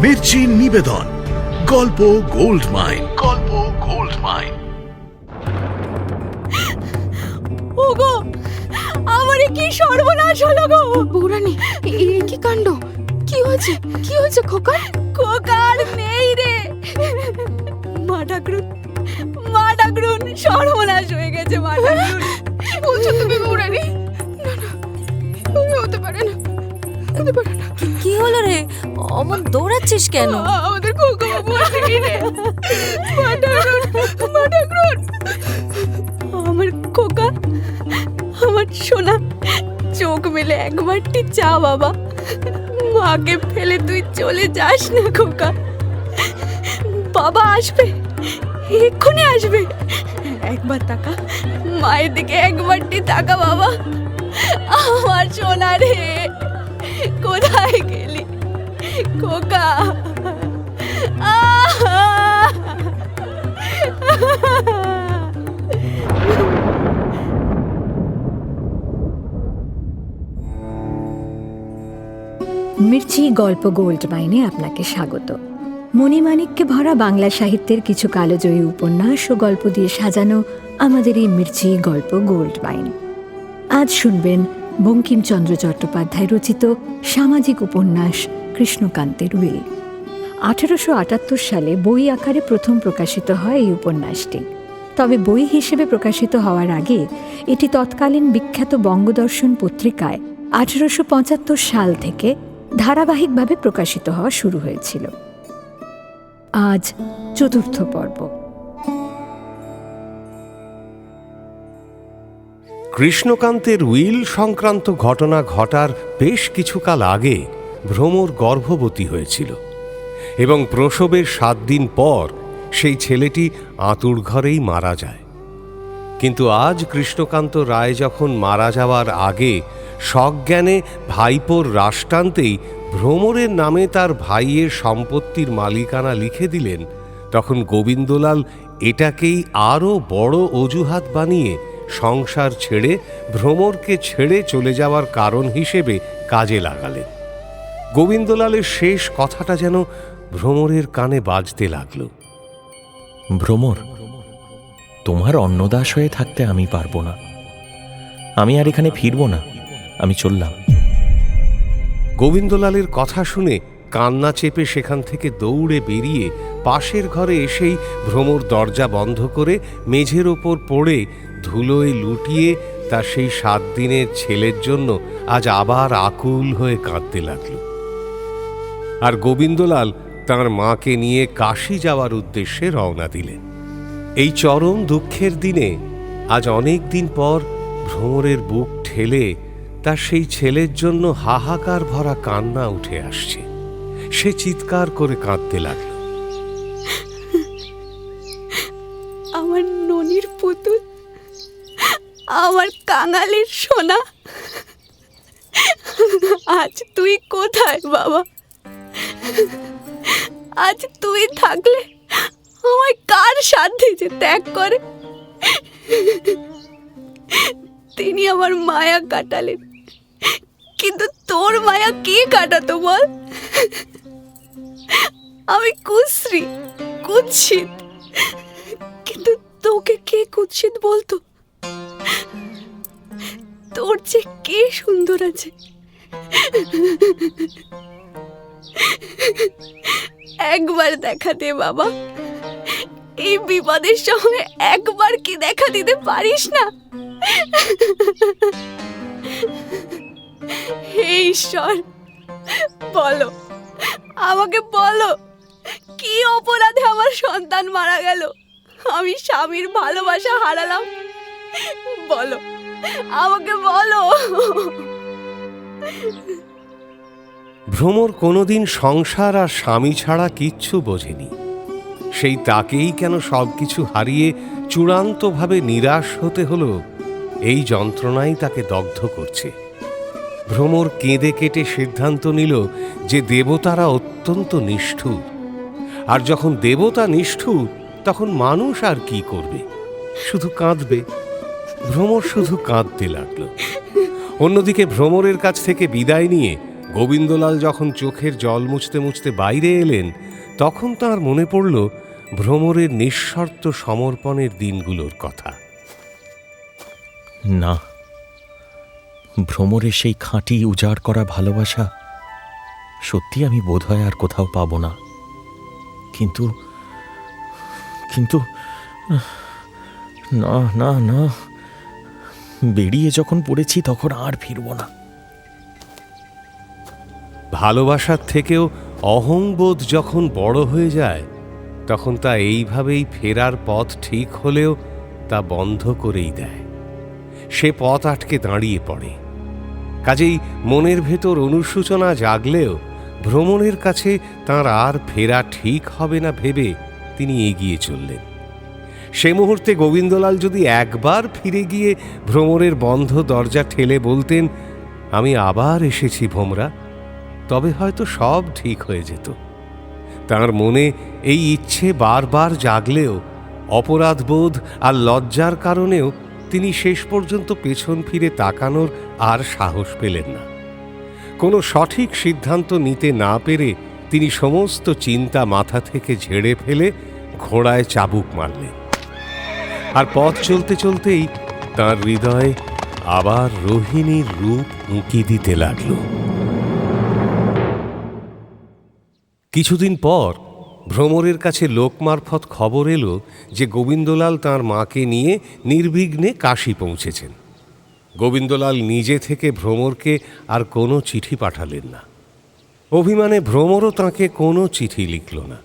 মির্চি নিবেদন গল্প gold mine. গল্প গোল্ড মাইন। ওগো, আমার কি সর্বনাশ হলো গো! বৌরানী, কি কাণ্ড! কি হয়েছে? কি হয়েছে খোকার? খোকার নেই রে। মা ঠাকুরুন সর্বনাশ হয়ে গেছে। মা ঠাকুরুন! কি বলছো তুমি বৌরানী? না না, হতে পারে না, হতে পারে না। কি হলো রে? অমন দৌড়াচ্ছিস কেন? আমাদের খোকা বাবু নেই রে। মা ঠাকুরুন! আমার খোকা, আমার সোনা, চোখ মেলে একবারটি চা বাবা। মাকে ফেলে তুই চলে যাস না খোকা। বাবা আসবে, এক্ষুনি আসবে। একবার তাকা, মায়ের দিকে একবারটি তাকা বাবা। আমার সোনা রে, কোথায় গেলি খোকা? মির্চি গল্প গোল্ড মাইনে আপনাকে স্বাগত। মণিমাণিক্যে ভরা বাংলা সাহিত্যের কিছু কালজয়ী উপন্যাস ও গল্প দিয়ে সাজানো আমাদের এই মির্চি গল্প গোল্ড মাইন। আজ শুনবেন বঙ্কিমচন্দ্র চট্টোপাধ্যায় রচিত সামাজিক উপন্যাস কৃষ্ণকান্তের উইল। 1878 সালে বই আকারে প্রথম প্রকাশিত হয় এই উপন্যাসটি। তবে বই হিসেবে প্রকাশিত হওয়ার আগে এটি তৎকালীন বিখ্যাত বঙ্গদর্শন পত্রিকায় 1875 সাল থেকে ধারাবাহিকভাবে প্রকাশিত হওয়া শুরু হয়েছিল। আজ চতুর্থ পর্ব। কৃষ্ণকান্তের উইল সংক্রান্ত ঘটনা ঘটার বেশ কিছুকাল আগে ভ্রমর গর্ভবতী হয়েছিল এবং প্রসবের 7 দিন পর সেই ছেলেটি আঁতুড় ঘরেই মারা যায়। কিন্তু আজ কৃষ্ণকান্ত রায় যখন মারা যাওয়ার আগে সজ্ঞানে ভাইপোর রাশ টানতেই ভ্রমরের নামে তার ভাইয়ের সম্পত্তির মালিকানা লিখে দিলেন, তখন গোবিন্দলাল এটাকেই আরও বড় অজুহাত বানিয়ে সংসার ছেড়ে ভ্রমরকে ছেড়ে চলে যাওয়ার কারণ হিসেবে কাজে লাগালেন। গোবিন্দলালের শেষ কথাটা যেন ভ্রমরের কানে বাজতে লাগল। ভ্রমর, তোমার অন্নদাস হয়ে থাকতে আমি পারবো না। আমি আর এখানে ফিরবো না, আমি চললাম। গোবিন্দলালের কথা শুনে কান্না চেপে সেখান থেকে দৌড়ে বেরিয়ে পাশের ঘরে এসেই ভ্রমর দরজা বন্ধ করে মেঝের ওপর পড়ে ধুলোয় লুটিয়ে তার সেই 7 দিনের ছেলের জন্য আজ আবার আকুল হয়ে কাঁদতে লাগল। আর গোবিন্দলাল তাঁর মাকে নিয়ে কাশী যাওয়ার উদ্দেশ্যে রওনা দিলেন। এই চরম দুঃখের দিনে আজ অনেক দিন পর ভ্রমরের বুক ঠেলে তার সেই ছেলের জন্য হাহাকার ভরা কান্না উঠে আসছে। সে চিৎকার করে কাঁদতে লাগল। আমার ননির পুতুল, আমার কাঙালির সোনা, আজ তুই কোথায় বাবা? আজ তুই থাকলে আমায় কার সাধ্যে যে ত্যাগ করে? তিনি আমার মায়া কাটালেন, কিন্তু তোর মায়া কে কাটাতো বল? আমি কুশ্রী, কুৎসিত, কিন্তু তোকে কে কুৎসিত বলতো? তোর যে কে সুন্দর আছে! একবার দেখা দে বাবা, এই বিপদের সময় একবার কি দেখা দিতে পারিস না? হে ঈশ্বর, বলো, আমাকে বলো, কি অপরাধে আমার সন্তান মারা গেল? আমি স্বামীর ভালোবাসা হারালাম। বলো, আমাকে বলো। ভ্রমর কোনোদিন সংসার আর স্বামী ছাড়া কিচ্ছু বোঝেনি। সেই তাকেই কেন সবকিছু হারিয়ে চূড়ান্তভাবে নিরাশ হতে হলো, এই যন্ত্রণাই তাকে দগ্ধ করছে। ভ্রমর কেঁদে কেটে সিদ্ধান্ত নিল যে দেবতারা অত্যন্ত নিষ্ঠুর, আর যখন দেবতা নিষ্ঠুর তখন মানুষ আর কি করবে, শুধু কাঁদবে। ভ্রমর শুধু কাঁদতে লাগল। অন্যদিকে ভ্রমরের কাছ থেকে বিদায় নিয়ে গোবিন্দলাল যখন চোখের জল মুছতে মুছতে বাইরে এলেন, তখন তার মনে পড়ল ভ্রমরের নিঃশর্ত সমর্পণের দিনগুলোর কথা। না, ভ্রমরের সেই খাঁটি উজাড় করা ভালোবাসা সত্যি আমি বোধহয় আর কোথাও পাব না। কিন্তু কিন্তু না না না, বেরিয়ে যখন পড়েছি তখন আর ফিরব না। ভালোবাসার থেকেও অহংবোধ যখন বড় হয়ে যায়, তখন তা এইভাবেই ফেরার পথ ঠিক হলেও তা বন্ধ করেই দেয়। সে পথ আটকে দাঁড়িয়ে পড়ে। কাজেই মনের ভেতর অনুশোচনা জাগলেও ভ্রমণের কাছে তাঁর আর ফেরা ঠিক হবে না ভেবে তিনি এগিয়ে চললেন। সে মুহূর্তে গোবিন্দলাল যদি একবার ফিরে গিয়ে ভ্রমণের বন্ধ দরজা ঠেলে বলতেন, আমি আবার এসেছি ভোমরা, তবে হয়তো সব ঠিক হয়ে যেত। তাঁর মনে এই ইচ্ছে বারবার জাগলেও অপরাধবোধ আর লজ্জার কারণেও তিনি শেষ পর্যন্ত পেছন ফিরে তাকানোর আর সাহস পেলেন না। কোনো সঠিক সিদ্ধান্ত নিতে না পেরে তিনি সমস্ত চিন্তা মাথা থেকে ঝেড়ে ফেলে ঘোড়ায় চাবুক মারলেন। আর পথ চলতে চলতেই তাঁর হৃদয়ে আবার রোহিণীর রূপ উঁকি দিতে লাগল। কিছুদিন পর ভ্রমরের কাছে লোক মারফত খবর এলো যে গোবিন্দলাল তাঁর মাকে নিয়ে নির্বিঘ্নে কাশী পৌঁছেছেন। গোবিন্দলাল নিজে থেকে ভ্রমরকে আর কোনো চিঠি পাঠালেন না। অভিমানে ভ্রমরও তাঁকে কোনো চিঠি লিখল না।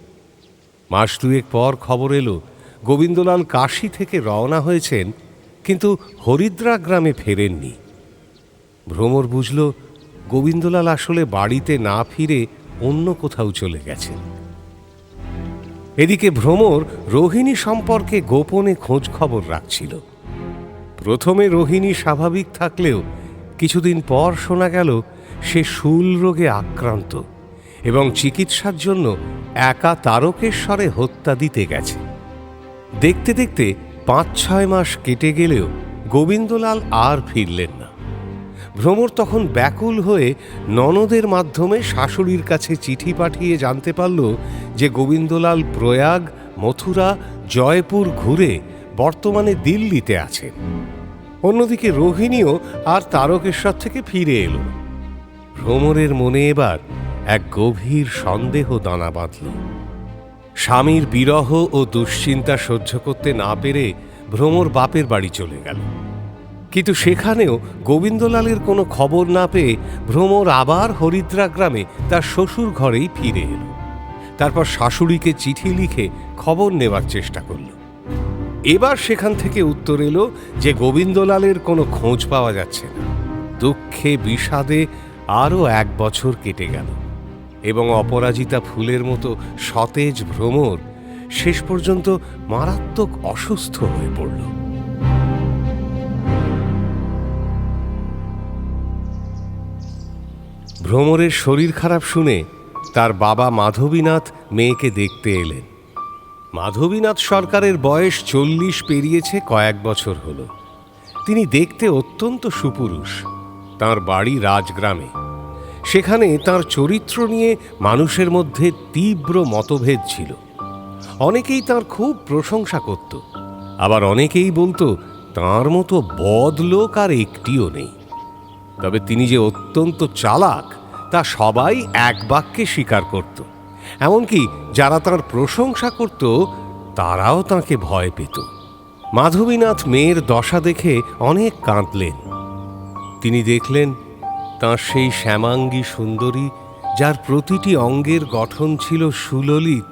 মাস দুয়েক পর খবর এলো গোবিন্দলাল কাশী থেকে রওনা হয়েছেন, কিন্তু হরিদ্রা গ্রামে ফেরেননি। ভ্রমর বুঝল গোবিন্দলাল আসলে বাড়িতে না ফিরে অন্য কোথাও চলে গেছেন। এদিকে ভ্রমর রোহিণী সম্পর্কে গোপনে খোঁজ খবর রাখছিল। প্রথমে রোহিণী স্বাভাবিক থাকলেও কিছুদিন পর শোনা গেল সে শূল রোগে আক্রান্ত এবং চিকিৎসার জন্য একা তারকেশ্বরে হত্যা দিতে গেছে। দেখতে দেখতে ৫-৬ মাস কেটে গেলেও গোবিন্দলাল আর ফিরলেন না। ভ্রমর তখন ব্যাকুল হয়ে ননদের মাধ্যমে শাশুড়ির কাছে চিঠি পাঠিয়ে জানতে পারল যে গোবিন্দলাল প্রয়াগ, মথুরা, জয়পুর ঘুরে বর্তমানে দিল্লিতে আছেন। অন্যদিকে রোহিণীও আর তারকেশ্বর থেকে ফিরে এলো। ভ্রমরের মনে এবার এক গভীর সন্দেহ দানা বাঁধল। স্বামীর বিরহ ও দুশ্চিন্তা সহ্য করতে না পেরে ভ্রমর বাপের বাড়ি চলে গেল। কিন্তু সেখানেও গোবিন্দলালের কোনো খবর না পেয়ে ভ্রমর আবার হরিদ্রা গ্রামে তার শ্বশুর ঘরেই ফিরে এলো। তারপর শাশুড়িকে চিঠি লিখে খবর নেওয়ার চেষ্টা করল। এবার সেখান থেকে উত্তর এলো যে গোবিন্দলালের কোনো খোঁজ পাওয়া যাচ্ছে না। দুঃখে বিষাদে আরও 1 বছর কেটে গেল এবং অপরাজিতা ফুলের মতো সতেজ ভ্রমর শেষ পর্যন্ত মারাত্মক অসুস্থ হয়ে পড়ল। ভ্রমরের শরীর খারাপ শুনে তার বাবা মাধবীনাথ মেয়েকে দেখতে এলেন। মাধবীনাথ সরকারের বয়স 40 পেরিয়েছে, কয়েক বছর হল। তিনি দেখতে অত্যন্ত সুপুরুষ। তাঁর বাড়ি রাজগ্রামে। সেখানে তাঁর চরিত্র নিয়ে মানুষের মধ্যে তীব্র মতভেদ ছিল। অনেকেই তাঁর খুব প্রশংসা করত, আবার অনেকেই বলতো তাঁর মতো বদ লোক আর একটিও নেই। তবে তিনি যে অত্যন্ত চালাক তা সবাই এক বাক্যে স্বীকার করত। এমনকি যারা তাঁর প্রশংসা করত তারাও তাঁকে ভয় পেত। মাধবীনাথ মেয়ের দশা দেখে অনেক কাঁদলেন। তিনি দেখলেন তাঁর সেই শ্যামাঙ্গী সুন্দরী, যার প্রতিটি অঙ্গের গঠন ছিল সুললিত,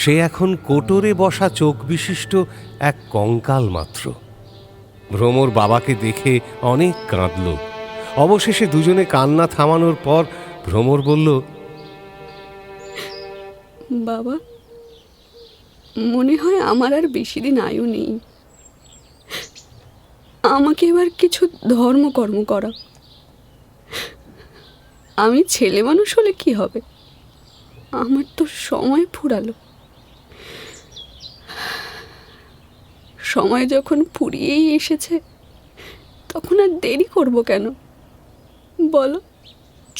সে এখন কোটরে বসা চোখ বিশিষ্ট এক কঙ্কাল মাত্র। ভ্রমর বাবাকে দেখে অনেক কাঁদল। অবশেষে দুজনে কান্না থামানোর পর ভ্রমর বলল, বাবা, মনে হয় আমার আর বেশি দিন আয়ু নেই। আমাকে এবার কিছু ধর্মকর্ম করা। আমি ছেলে মানুষ হলে কি হবে? আমার তো সময় ফুরালো। সময় যখন ফুরিয়েই এসেছে, তখন আর দেরি করব কেন বলো?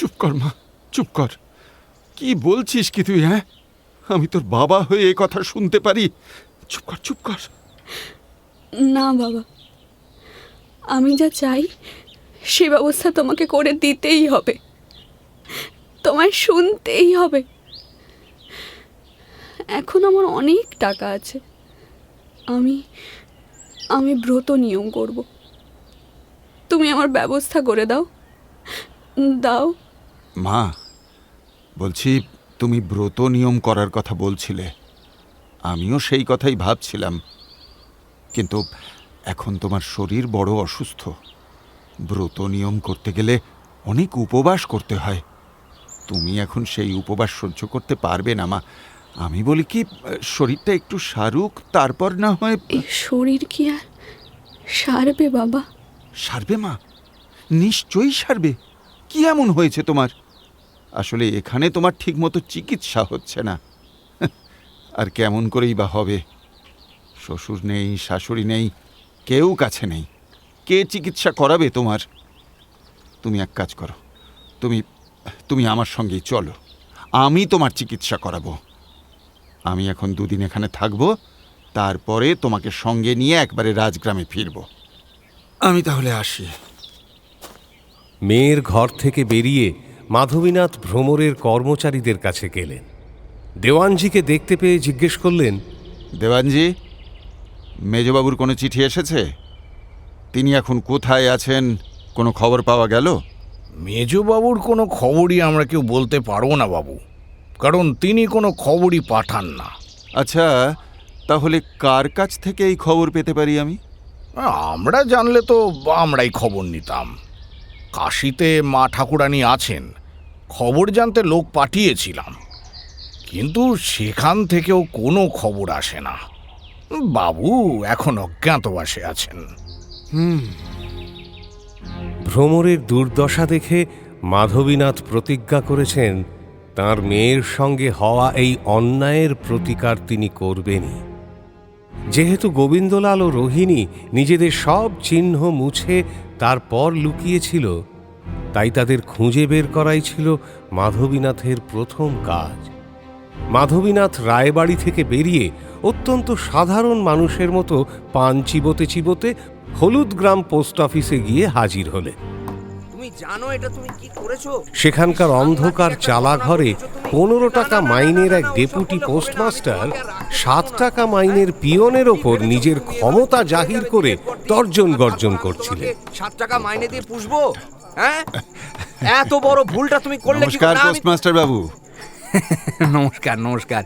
চুপ কর মা, চুপ কর। কি বলছিস কি তুই? হ্যাঁ, আমি তোর বাবা হয়ে এ কথা শুনতে পারি? চুপ কর, চুপ কর। না বাবা, আমি যা চাই সে ব্যবস্থা তোমাকে করে দিতেই হবে, তোমায় শুনতেই হবে। এখন আমার অনেক টাকা আছে, আমি আমি ব্রত নিয়ম করব। তুমি আমার ব্যবস্থা করে দাও, দাও। মা, বলছি তুমি ব্রত নিয়ম করার কথা বলছিলে, আমিও সেই কথাই ভাবছিলাম, কিন্তু এখন তোমার শরীর বড় অসুস্থ। ব্রত নিয়ম করতে গেলে অনেক উপবাস করতে হয়। তুমি এখন সেই উপবাস সহ্য করতে পারবে না মা। আমি বলি কি, শরীরটা একটু সারুক, তারপর না হয়। এই শরীর কি আর সারবে বাবা? সারবে মা, নিশ্চয়ই সারবে। কি এমন হয়েছে তোমার? আসলে এখানে তোমার ঠিকমতো চিকিৎসা হচ্ছে না। আর কেমন করেই বা হবে? শ্বশুর নেই, শাশুড়ি নেই, কেউ কাছে নেই। কে চিকিৎসা করাবে তোমার? তুমি এক কাজ করো, তুমি আমার সঙ্গেই চলো, আমি তোমার চিকিৎসা করাবো। আমি এখন 2 দিন এখানে থাকবো, তারপরে তোমাকে সঙ্গে নিয়ে একবারে রাজগ্রামে ফিরব। আমি তাহলে আসি। মেয়ের ঘর থেকে বেরিয়ে মাধবীনাথ ভ্রমরের কর্মচারীদের কাছে গেলেন। দেওয়ানজিকে দেখতে পেয়ে জিজ্ঞেস করলেন, দেওয়ানজি, মেজবাবুর কোনো চিঠি এসেছে? তিনি এখন কোথায় আছেন, কোনো খবর পাওয়া গেল? মেজবাবুর কোনো খবরই আমরা কেউ বলতে পারবো না বাবু, কারণ তিনি কোনো খবরই পাঠান না। আচ্ছা, তাহলে কার কাছ থেকে এই খবর পেতে পারি আমি? আমরা জানলে তো আমরাই খবর নিতাম। কাশিতে মা ঠাকুরানী আছেন, খবর জানতে লোক পাঠিয়েছিলাম, কিন্তু সেখান থেকেও কোনো খবর আসে না। বাবু এখন অজ্ঞাতবাসে আছেন। ভ্রমরের দুর্দশা দেখে মাধবীনাথ প্রতিজ্ঞা করেছেন তার মেয়ের সঙ্গে হওয়া এই অন্যায়ের প্রতিকার তিনি করবেনই। যেহেতু গোবিন্দলাল ও রোহিণী নিজেদের সব চিহ্ন মুছে তারপর লুকিয়েছিল, তাই তাদের খুঁজে বের করাই ছিল মাধবীনাথের প্রথম কাজ। মাধবীনাথ রায়বাড়ি থেকে বেরিয়ে অত্যন্ত সাধারণ মানুষের মতো পান চিবোতে চিবোতে হলুদগ্রাম পোস্ট অফিসে গিয়ে হাজির হলে। তুমি জানো এটা তুমি কি করেছো? সেখানকার অন্ধকার চালা ঘরে 15 টাকা মাইনের এক ডেপুটি পোস্টমাস্টার 7 টাকা মাইনের পিয়নের ওপর নিজের ক্ষমতা জাহির করে তর্জন গর্জন করছিলেন। 7 টাকা মাইনে দিয়ে পুষবো? হ্যাঁ, এত বড় ভুলটা তুমি করলে কি? নমস্কার পোস্টমাস্টার বাবু। নমস্কার নমস্কার।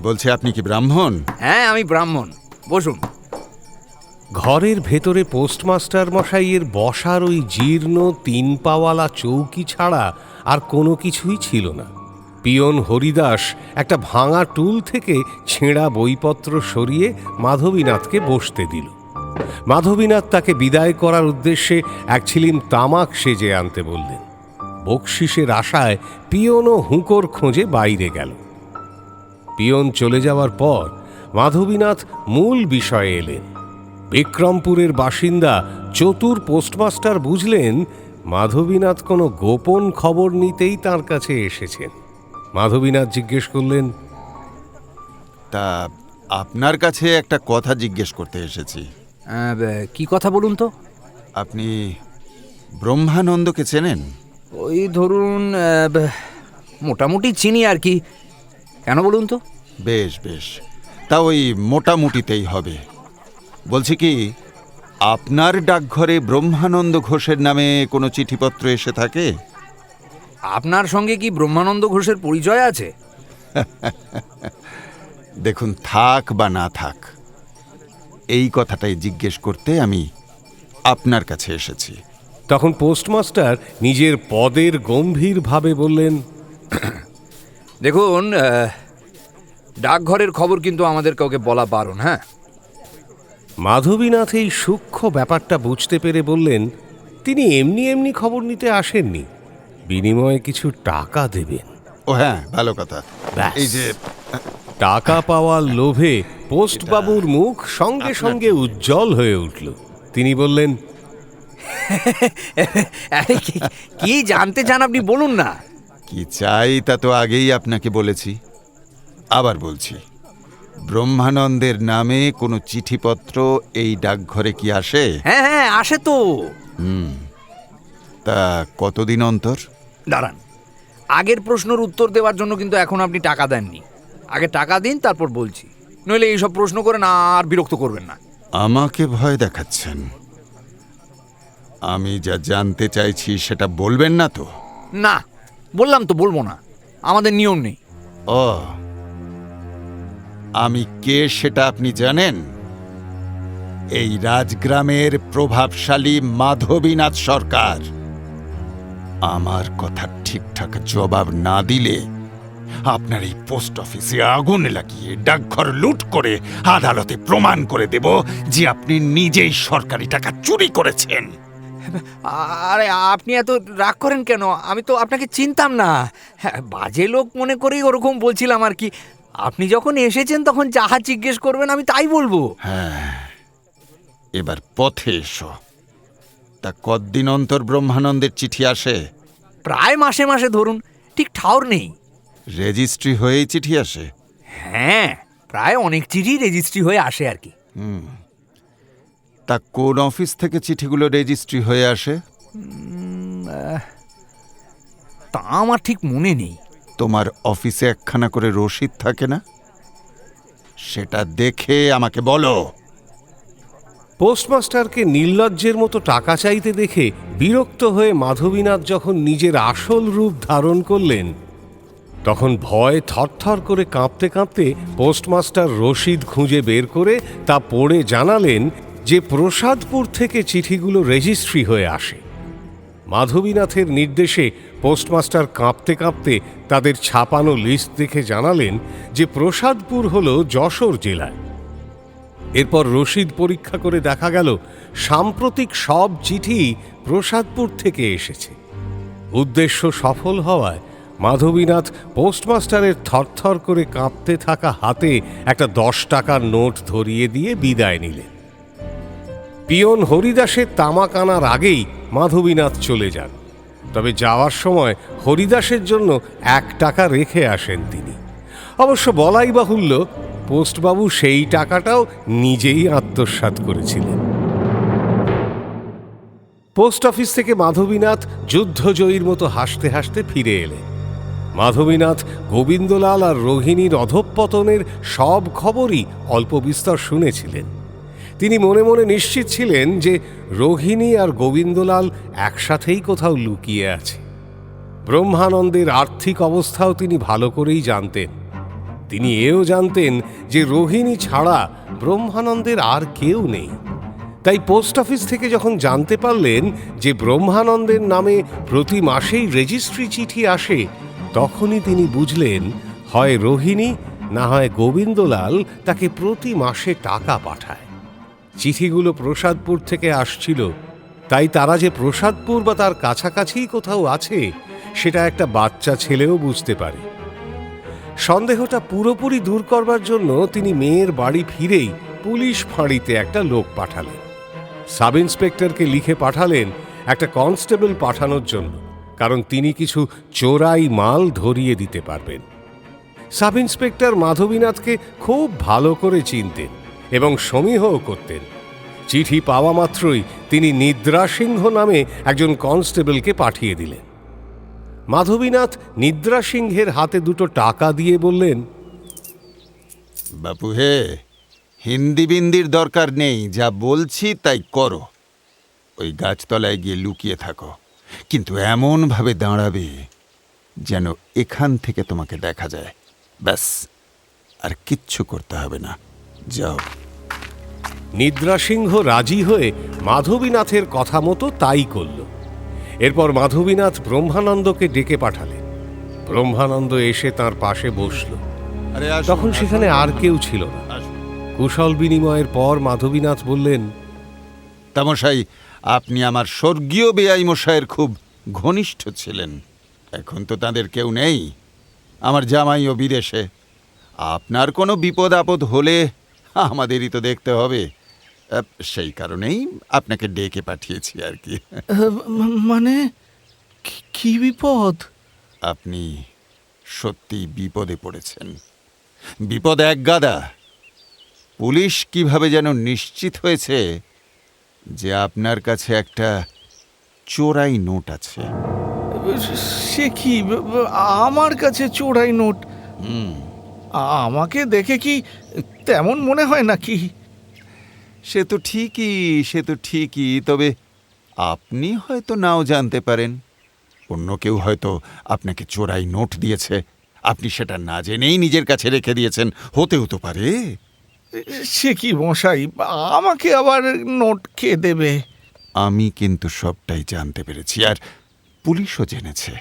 বলছি, আপনি কি ব্রাহ্মণ? হ্যাঁ, আমি ব্রাহ্মণ। বসুন। ঘরের ভেতরে পোস্টমাস্টার মশাইয়ের বসার ওই জীর্ণ 3 পাওয়ালা চৌকি ছাড়া আর কোনো কিছুই ছিল না। পিয়ন হরিদাস একটা ভাঙা টুল থেকে ছেঁড়া বইপত্র সরিয়ে মাধবীনাথকে বসতে দিল। মাধবীনাথ তাকে বিদায় করার উদ্দেশ্যে 1 ছিলিম তামাক সেজে আনতে বললেন। বকশিসের আশায় পিয়নও হুঁকোর খোঁজে বাইরে গেল। পিয়ন চলে যাওয়ার পর মাধবীনাথ মূল বিষয়ে এলেন। বিক্রমপুরের বাসিন্দা চতুর পোস্টমাস্টার বুঝলেন মাধবীনাথ কোনো গোপন খবর নিতেই তার কাছে এসেছেন। মাধবীনাথ জিজ্ঞেস করলেন, তা আপনার কাছে একটা কথা জিজ্ঞেস করতে এসেছি। কি কথা বলুন তো? আপনি ব্রহ্মানন্দকে চেনেন? ওই ধরুন মোটামুটি চিনি আর কি। কেন বলুন তো? বেশ বেশ, তা ওই মোটামুটিতেই হবে। বলছি কি, আপনার ডাকঘরে ব্রহ্মানন্দ ঘোষের নামে কোনো চিঠিপত্র এসে থাকে? আপনার সঙ্গে কি ব্রহ্মানন্দ ঘোষের পরিচয় আছে? দেখুন, থাক বা না থাক, এই কথাটাই জিজ্ঞেস করতে আমি আপনার কাছে এসেছি। তখন পোস্টমাস্টার নিজের পদের গম্ভীরভাবে বললেন, দেখুন, ডাকঘরের খবর কিন্তু আমাদের কাউকে বলা বারণ। হ্যাঁ। মাধবীনাথ এই সূক্ষ্ম ব্যাপারটা বুঝতে পেরে বললেন, তিনি এমনি এমনি খবর নিতে আসেননি, বিনিময়ে কিছু টাকা দেবেন। ও হ্যাঁ, ভালো কথা। ব্যাস। এই যে টাকা পাওয়ার লোভে পোস্টবাবুর মুখ সঙ্গে সঙ্গে উজ্জ্বল হয়ে উঠল। তিনি বললেন, আরে কি জানতে চান আপনি বলুন না। কি চাই তা তো আগেই আপনাকে বলেছি, আবার বলছি, ব্রহ্মানন্দের নামে কোনো চিঠিপত্র এই ডাকঘরে কি আসে? হ্যাঁ হ্যাঁ আসে তো। তা কতদিন অন্তর? দাঁড়ান, আগের প্রশ্নের উত্তর দেওয়ার জন্য কিন্তু এখন আপনি টাকা দেননি। আগে টাকা দিন, তারপর বলছি, নইলে এইসব প্রশ্ন করে না আর বিরক্ত করবেন না। আমাকে ভয় দেখাচ্ছেন? আমি যা জানতে চাইছি সেটা বলবেন না তো? না, বললাম তো বলবো না, আমাদের নিয়ম নেই। ও, আমি কে সেটা আপনি জানেন? এই রাজগ্রামের প্রভাবশালী মাধবীনাথ সরকার। আমার কথা ঠিকঠাক জবাব না দিলে আপনার এই পোস্ট অফিসে আগুন লাগিয়ে ডাকঘর লুট করে আদালতে প্রমাণ করে দেব যে আপনি নিজেই সরকারি টাকা চুরি করেছেন। আরে আপনি এত রাগ করেন কেন? আমি তো আপনাকে চিনতাম না। হ্যাঁ, বাজে লোক মনে করেই ওরকম বলছিলাম আর কি। আপনি যখন এসেছেন তখন যাহা জিজ্ঞেস করবেন আমি তাই বলবো। হ্যাঁ, এবার পথে এসো। তা কতদিন অন্তর ব্রহ্মানন্দের চিঠি আসে? প্রায় মাসে মাসে ধরুন, ঠিক ঠাউর নেই। রেজিস্ট্রি হয়েই চিঠি আসে? হ্যাঁ, প্রায় অনেক চিঠি রেজিস্ট্রি হয়ে আসে আর কি। তা কোন অফিস থেকে চিঠিগুলো রেজিস্ট্রি হয়ে আসে? তা আমার ঠিক মনে নেই। তোমার অফিসে একখানা করে রসিদ থাকে না? সেটা দেখে আমাকে বলো। পোস্টমাস্টারকে নির্লজ্জের মতো টাকা চাইতে দেখে বিরক্ত হয়ে মাধবীনাথ যখন নিজের আসল রূপ ধারণ করলেন, তখন ভয় থরথর করে কাঁপতে কাঁপতে পোস্টমাস্টার রসিদ খুঁজে বের করে তা পড়ে জানালেন যে প্রসাদপুর থেকে চিঠিগুলো রেজিস্ট্রি হয়ে আসে। মাধবীনাথের নির্দেশে পোস্টমাস্টার কাঁপতে কাঁপতে তাদের ছাপানো লিস্ট দেখে জানালেন যে প্রসাদপুর হল যশোর জেলায়। এরপর রসিদ পরীক্ষা করে দেখা গেল সাম্প্রতিক সব চিঠি প্রসাদপুর থেকে এসেছে। উদ্দেশ্য সফল হওয়ায় মাধবীনাথ পোস্টমাস্টারের থরথর করে কাঁপতে থাকা হাতে একটা 10 টাকার নোট ধরিয়ে দিয়ে বিদায় নিলেন। পিয়ন হরিদাসের তামাক আনার আগেই মাধবীনাথ চলে যান। তবে যাওয়ার সময় হরিদাসের জন্য 1 টাকা রেখে আসেন তিনি। অবশ্য বলাই বাহুল্য, পোস্টবাবু সেই টাকাটাও নিজেই আত্মসাৎ করেছিলেন। পোস্ট অফিস থেকে মাধবীনাথ যুদ্ধজয়ীর মতো হাসতে হাসতে ফিরে এলেন। মাধবীনাথ গোবিন্দলাল আর রোহিণীর অধঃপতনের সব খবরই অল্প বিস্তর শুনেছিলেন। তিনি মনে মনে নিশ্চিত ছিলেন যে রোহিণী আর গোবিন্দলাল একসাথেই কোথাও লুকিয়ে আছে। ব্রহ্মানন্দের আর্থিক অবস্থাও তিনি ভালো করেই জানতেন। তিনি এও জানতেন যে রোহিণী ছাড়া ব্রহ্মানন্দের আর কেউ নেই। তাই পোস্ট অফিস থেকে যখন জানতে পারলেন যে ব্রহ্মানন্দের নামে প্রতি মাসেই রেজিস্ট্রি চিঠি আসে, তখনই তিনি বুঝলেন হয় রোহিণী না হয় গোবিন্দলাল তাকে প্রতি মাসে টাকা পাঠায়। চিঠিগুলো প্রসাদপুর থেকে আসছিল, তাই তারা যে প্রসাদপুর বা তার কাছাকাছি কোথাও আছে সেটা একটা বাচ্চা ছেলেও বুঝতে পারে। সন্দেহটা পুরোপুরি দূর করবার জন্য তিনি মেয়ের বাড়ি ফিরেই পুলিশ ফাঁড়িতে একটা লোক পাঠালেন। সাব ইন্সপেক্টরকে লিখে পাঠালেন একটা কনস্টেবল পাঠানোর জন্য, কারণ তিনি কিছু চোরাই মাল ধরিয়ে দিতে পারবেন। সাব ইন্সপেক্টর মাধবীনাথকে খুব ভালো করে চিনতেন এবং সমীহও করতেন। চিঠি পাওয়া মাত্রই তিনি নিদ্রা সিংহ নামে একজন কনস্টেবলকে পাঠিয়ে দিলেন। মাধবীনাথ নিদ্রা সিংহের হাতে 2 টাকা দিয়ে বললেন, বাপু হে, হিন্দি বিন্দির দরকার নেই, যা বলছি তাই করো। ওই গাছতলায় গিয়ে লুকিয়ে থাকো, কিন্তু এমন ভাবে দাঁড়াবে যেন এখান থেকে তোমাকে দেখা যায়। ব্যাস, আর কিচ্ছু করতে হবে না, যাও। নিদ্রা সিংহ রাজি হয়ে মাধবীনাথের কথা মতো তাই করল। এরপর মাধবীনাথ ব্রহ্মানন্দকে ডেকে পাঠালেন। ব্রহ্মানন্দ এসে তার পাশে বসল। তখন সেখানে আর কেউ ছিল না। কুশল বিনিময়ের পর মাধবীনাথ বললেন, তামশাই, আপনি আমার স্বর্গীয় বেআই মশাইয়ের খুব ঘনিষ্ঠ ছিলেন। এখন তো তাদের কেউ নেই, আমার জামাইও বিদেশে। আপনার কোনো বিপদ আপদ হলে আমাদেরই তো দেখতে হবে। সেই কারণেই আপনাকে ডেকে পাঠিয়েছি আর কি। মানে কি বিপদ? আপনি সত্যি বিপদে পড়েছেন। বিপদ এক গাদা। পুলিশ কিভাবে যেন নিশ্চিত হয়েছে যে আপনার কাছে একটা চোরাই নোট আছে। সে কি, আমার কাছে চোরাই নোট? আমাকে দেখে কি তেমন মনে হয় নাকি? সে তো ঠিকই, তবে আপনি হয়তো নাও জানতে পারেন। অন্য কেউ হয়তো আপনাকে চোরাই নোট দিয়েছে, আপনি সেটা না জেনেই নিজের কাছে রেখে দিয়েছেন। হতেও তো পারে। সে কি মশাই, আমাকে আবার নোট কে দেবে? আমি কিন্তু সবটাই জানতে পেরেছি, আর পুলিশও জেনেছে।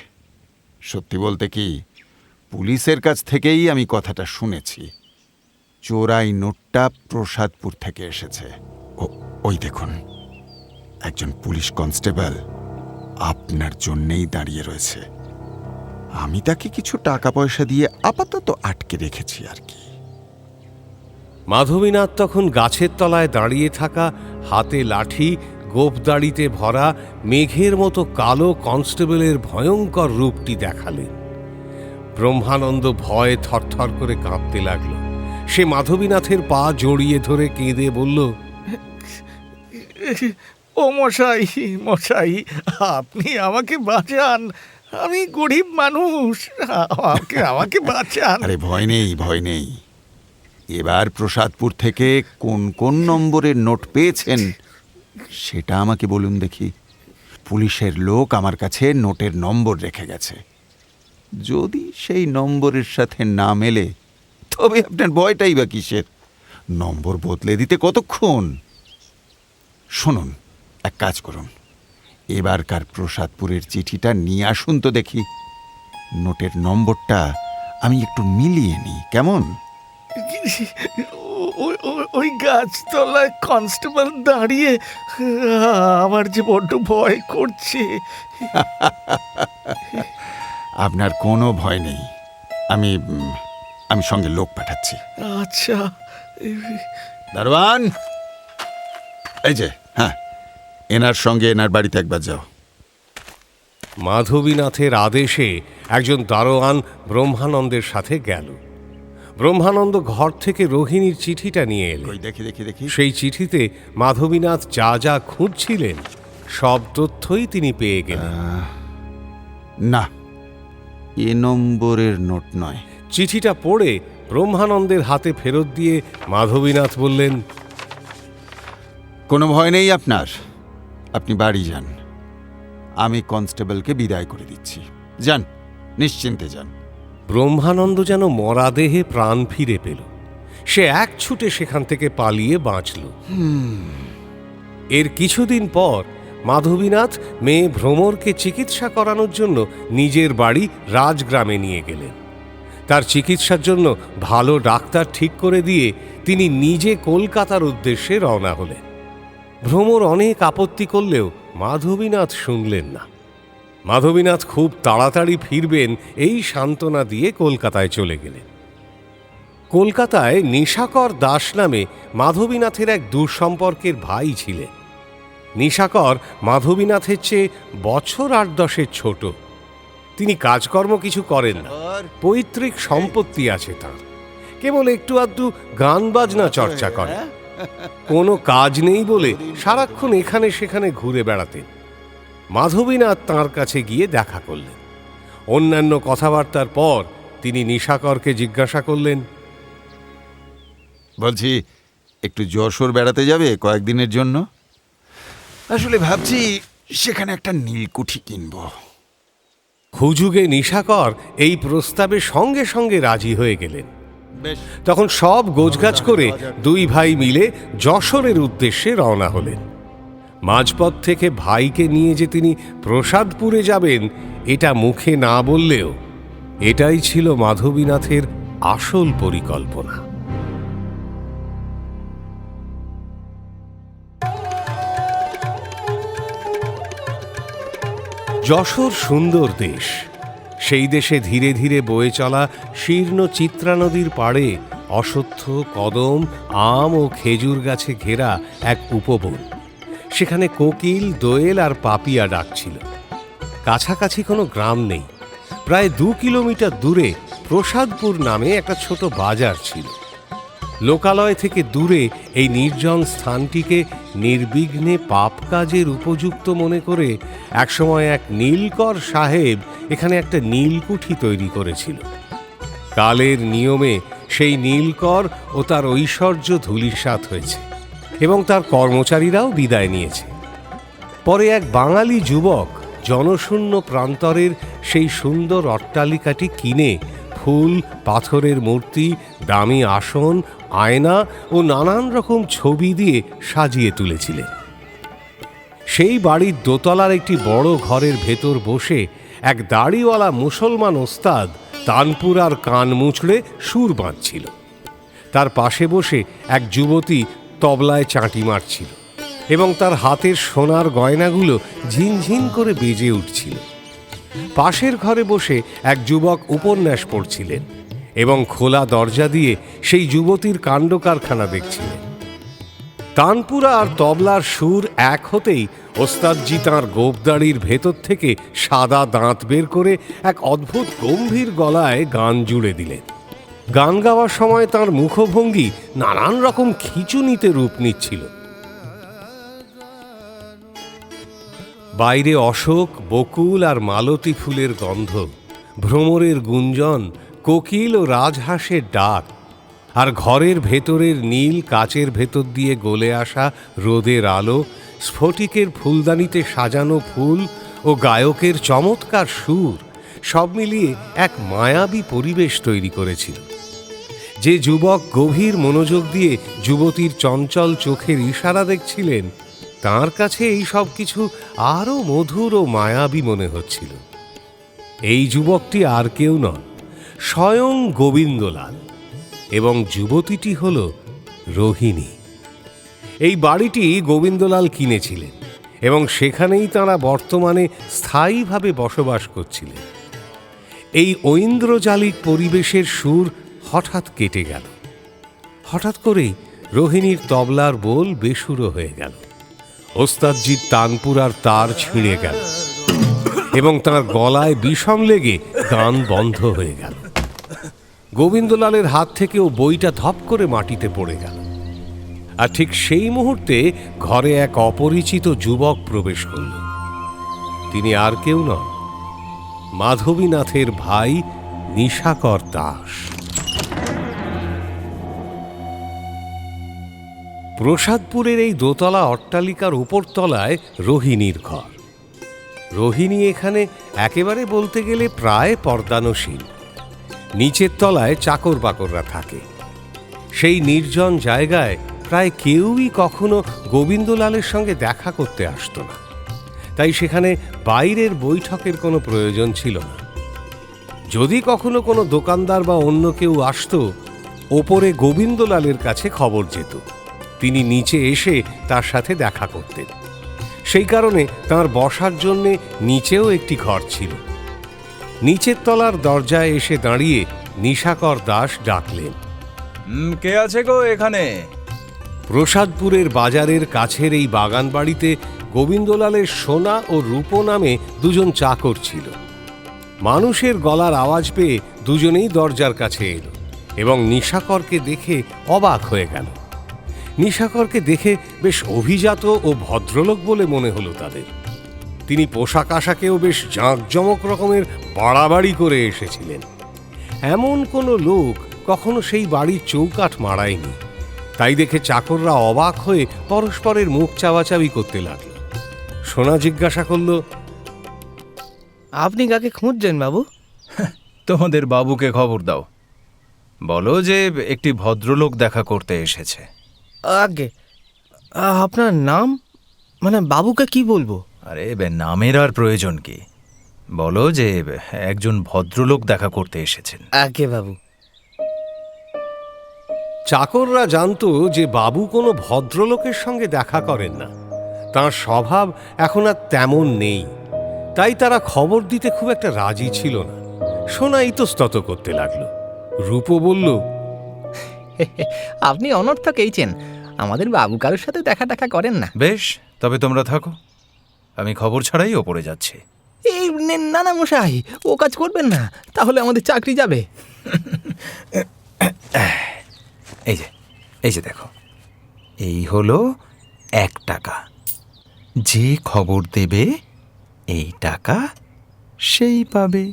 সত্যি বলতে কি, পুলিশের কাছ থেকেই আমি কথাটা শুনেছি। চোরাই নোটটা প্রসাদপুর থেকে এসেছে। ওই দেখুন, একজন পুলিশ কনস্টেবল আপনার জন্যেই দাঁড়িয়ে রয়েছে। আমি তাকে কিছু টাকা পয়সা দিয়ে আপাতত আটকে রেখেছি আর কি। মাধবীনাথ তখন গাছের তলায় দাঁড়িয়ে থাকা, হাতে লাঠি, গোঁফদাড়িতে ভরা মেঘের মতো কালো কনস্টেবলের ভয়ঙ্কর রূপটি দেখালেন। ব্রহ্মানন্দ ভয়ে থরথর করে কাঁপতে লাগল। সে মাধবীনাথের পা জড়িয়ে ধরে কেঁদে বলল, ও মশাই, আপনি আমাকে বাঁচান। আমি গরিব মানুষ, আমাকে বাঁচান। আরে ভয় নেই। এবার প্রসাদপুর থেকে কোন কোন নম্বরের নোট পেয়েছেন সেটা আমাকে বলুন দেখি। পুলিশের লোক আমার কাছে নোটের নম্বর রেখে গেছে। যদি সেই নম্বরের সাথে না মেলে তবে আপনার ভয়টাই বা কিসের? নম্বর বদলে দিতে কতক্ষণ? শুনুন, এক কাজ করুন, এবারকার প্রসাদপুরের চিঠিটা নিয়ে আসুন তো দেখি। নোটের নম্বরটা আমি একটু মিলিয়ে নিই, কেমন? ওই গাছতলায় কনস্টেবল দাঁড়িয়ে আমার যে বড্ড ভয় করছে। আপনার কোনো ভয় নেই, আমি সঙ্গে লোক পাঠাচ্ছি। আচ্ছা। দারোয়ান, এই যে, হ্যাঁ, এনার সঙ্গে এনার বাড়িতে একবার যাও। মাধবীনাথের আদেশে একজন দারোয়ান ব্রহ্মানন্দের সাথে গেল। ব্রহ্মানন্দ ঘর থেকে রোহিণীর চিঠিটা নিয়ে এলেন। দেখি। সেই চিঠিতে মাধবীনাথ যা যা খুঁজছিলেন সব তথ্যই তিনি পেয়ে গেলেন। না, এ নম্বরের নোট নয়। চিঠিটা পড়ে ব্রহ্মানন্দের হাতে ফেরত দিয়ে মাধবীনাথ বললেন, কোনো ভয় নেই আপনার, আপনি বাড়ি যান। আমি কনস্টেবলকে বিদায় করে দিচ্ছি। যান, নিশ্চিন্তে যান। ব্রহ্মানন্দ যেন মরা দেহে প্রাণ ফিরে পেল। সে এক ছুটে সেখান থেকে পালিয়ে বাঁচল। এর কিছুদিন পর মাধবীনাথ মেয়ে ভ্রমরকে চিকিৎসা করানোর জন্য নিজের বাড়ি রাজগ্রামে নিয়ে গেলেন। তার চিকিৎসার জন্য ভালো ডাক্তার ঠিক করে দিয়ে তিনি নিজে কলকাতার উদ্দেশ্যে রওনা হলেন। ভ্রমর অনেক আপত্তি করলেও মাধবীনাথ শুনলেন না। মাধবীনাথ খুব তাড়াতাড়ি ফিরবেন এই সান্ত্বনা দিয়ে কলকাতায় চলে গেলেন। কলকাতায় নিশাকর দাস নামে মাধবীনাথের এক দূরসম্পর্কের ভাই ছিলেন। নিশাকর মাধবীনাথের চেয়ে বছর 8-10 ছোট। তিনি কাজকর্ম কিছু করেন না, পৈতৃক সম্পত্তি আছে তাঁর। কেবল একটু আধটু গান বাজনা চর্চা করেন। কোনো কাজ নেই বলে সারাক্ষণ এখানে সেখানে ঘুরে বেড়াতেন। মাধবীনাথ তাঁর কাছে গিয়ে দেখা করলেন। অন্যান্য কথাবার্তার পর তিনি নিশাকরকে জিজ্ঞাসা করলেন, বলছি, একটু যশোর বেড়াতে যাবে কয়েকদিনের জন্য? আসলে ভাবছি সেখানে একটা নীলকুঠি কিনব। হুজুগে নিশাকর এই প্রস্তাবে সঙ্গে সঙ্গে রাজি হয়ে গেলেন। তখন সব গোছগাছ করে দুই ভাই মিলে যশোরের উদ্দেশ্যে রওনা হলেন। মাঝপথ থেকে ভাইকে নিয়ে যে তিনি প্রসাদপুরে যাবেন এটা মুখে না বললেও এটাই ছিল মাধবীনাথের আসল পরিকল্পনা। যশোর সুন্দর দেশ। সেই দেশে ধীরে ধীরে বয়ে চলা শীর্ণ চিত্রা নদীর পাড়ে অশ্বত্থ, কদম, আম ও খেজুর গাছে ঘেরা এক উপবন। সেখানে কোকিল, দোয়েল আর পাপিয়া ডাকছিল। কাছাকাছি কোনো গ্রাম নেই। প্রায় 2 কিলোমিটার দূরে প্রসাদপুর নামে একটা ছোট বাজার ছিল। লোকালয় থেকে দূরে এই নির্জন স্থানটিকে নির্বিঘ্নে পাপ কাজের উপযুক্ত মনে করে একসময় এক নীলকর সাহেব এখানে একটা নীলকুঠি তৈরি করেছিল। কালের নিয়মে সেই নীলকর ও তার ঐশ্বর্য ধূলিসাৎ হয়েছে এবং তার কর্মচারীরাও বিদায় নিয়েছে। পরে এক বাঙালি যুবক জনশূন্য প্রান্তরের সেই সুন্দর অট্টালিকাটি কিনে ফুল, পাথরের মূর্তি, দামি আসন, আয়না ও নানান রকম ছবি দিয়ে সাজিয়ে তুলেছিলেন। সেই বাড়ির দোতলার একটি বড় ঘরের ভেতর বসে এক দাড়িওয়ালা মুসলমান ওস্তাদ তানপুরার কান মুচড়ে সুর বাঁধছিল। তার পাশে বসে এক যুবতী তবলায় চাঁটি মারছিল এবং তার হাতের সোনার গয়নাগুলো ঝিনঝিন করে বেজে উঠছিল। পাশের ঘরে বসে এক যুবক উপন্যাস পড়ছিলেন এবং খোলা দরজা দিয়ে সেই যুবতীর কাণ্ড কারখানা দেখছিলেন। তানপুরা আর তবলার সুর এক হতেই ওস্তাদজি তাঁর গোঁফদাড়ির ভেতর থেকে সাদা দাঁত বের করে এক অদ্ভুত গম্ভীর গলায় গান জুড়ে দিলেন। গান গাওয়ার সময় তাঁর মুখভঙ্গি নানান রকম খিঁচুনিতে রূপ নিচ্ছিল। বাইরে অশোক, বকুল আর মালতী ফুলের গন্ধ, ভ্রমরের গুঞ্জন, কোকিল ও রাজহাঁসের ডাক, আর ঘরের ভেতরের নীল কাচের ভেতর দিয়ে গলে আসা রোদের আলো, স্ফটিকের ফুলদানিতে সাজানো ফুল ও গায়কের চমৎকার সুর সব মিলিয়ে এক মায়াবী পরিবেশ তৈরি করেছিল। যে যুবক গভীর মনোযোগ দিয়ে যুবতীর চঞ্চল চোখের ইশারা দেখছিলেন, তাঁর কাছে এই সব কিছু আরও মধুর ও মায়াবী মনে হচ্ছিল। এই যুবকটি আর কেউ নন, স্বয়ং গোবিন্দলাল, এবং যুবতীটি হল রোহিণী। এই বাড়িটি গোবিন্দলাল কিনেছিলেন এবং সেখানেই তাঁরা বর্তমানে স্থায়ীভাবে বসবাস করছিলেন। এই ঐন্দ্রজালিক পরিবেশের সুর হঠাৎ কেটে গেল। হঠাৎ করেই রোহিণীর তবলার বোল বেসুরো হয়ে গেল। ওস্তাদজির তানপুরার তার ছিঁড়ে গেল এবং তার গলায় বিষম লেগে গান বন্ধ হয়ে গেল। গোবিন্দলালের হাত থেকেও বইটা ধপ করে মাটিতে পড়ে গেল। আর ঠিক সেই মুহূর্তে ঘরে এক অপরিচিত যুবক প্রবেশ করল। তিনি আর কেউ নন, মাধবীনাথের ভাই নিশাকর দাস। প্রসাদপুরের এই দোতলা অট্টালিকার উপরতলায় রোহিণীর ঘর। রোহিণী এখানে একেবারে বলতে গেলে প্রায় পর্দানশীল। নিচের তলায় চাকর বাকররা থাকে। সেই নির্জন জায়গায় প্রায় কেউই কখনো গোবিন্দলালের সঙ্গে দেখা করতে আসতো না, তাই সেখানে বাইরের বৈঠকের কোনো প্রয়োজন ছিল না। যদি কখনো কোনো দোকানদার বা অন্য কেউ আসতো, ওপরে গোবিন্দলালের কাছে খবর যেত। তিনি নিচে এসে তার সাথে দেখা করতেন। সেই কারণে তার বসার জন্যে নিচেও একটি ঘর ছিল। নিচের তলার দরজায় এসে দাঁড়িয়ে নিশাকর দাস ডাকলেন, কে আছে গো এখানে? প্রসাদপুরের বাজারের কাছের এই বাগান বাড়িতে গোবিন্দলালের সোনা ও রূপো নামে দুজন চাকর ছিল। মানুষের গলার আওয়াজ পেয়ে দুজনেই দরজার কাছে এলো এবং নিশাকরকে দেখে অবাক হয়ে গেল। নিশাকরকে দেখে বেশ অভিজাত ও ভদ্রলোক বলে মনে হলো তাদের। তিনি পোশাক আশাকেও বেশ জাঁকজমক রকমের বাড়াবাড়ি করে এসেছিলেন। এমন কোনো লোক কখনো সেই বাড়ির চৌকাঠ মাড়ায়নি। তাই দেখে চাকররা অবাক হয়ে পরস্পরের মুখ চাওয়াচাবি করতে লাগলো। সোনা জিজ্ঞাসা করল, আপনি কাকে খুঁজছেন বাবু? তোমাদের বাবুকে খবর দাও, বলো যে একটি ভদ্রলোক দেখা করতে এসেছে। আগে আপনার নাম, মানে বাবুকে কি বলবো? আরে নামের আর প্রয়োজন কি, বলো যে একজন ভদ্রলোক দেখা করতে এসেছেন। আগে বাবু। চাকররা জানতো যে বাবু কোনো ভদ্রলোকের সঙ্গে দেখা করেন না, তাঁর স্বভাব এখন আর তেমন নেই। তাই তারা খবর দিতে খুব একটা রাজি ছিল না। সোনা ইতস্তত করতে লাগলো। রূপো বলল, আপনি অনর্থক এইছেন, আমাদের বাবু কারোর সাথে দেখা করেন না। বেশ, তবে তোমরা থাকো, আমি খবর ছাড়াই ওপরে যাচ্ছি। এই না না মশাই, ও কাজ করবেন না, তাহলে আমাদের চাকরি যাবে। এই যে দেখো, এই হলো 1 টাকা। যে খবর দেবে এই টাকা সেই পাবে।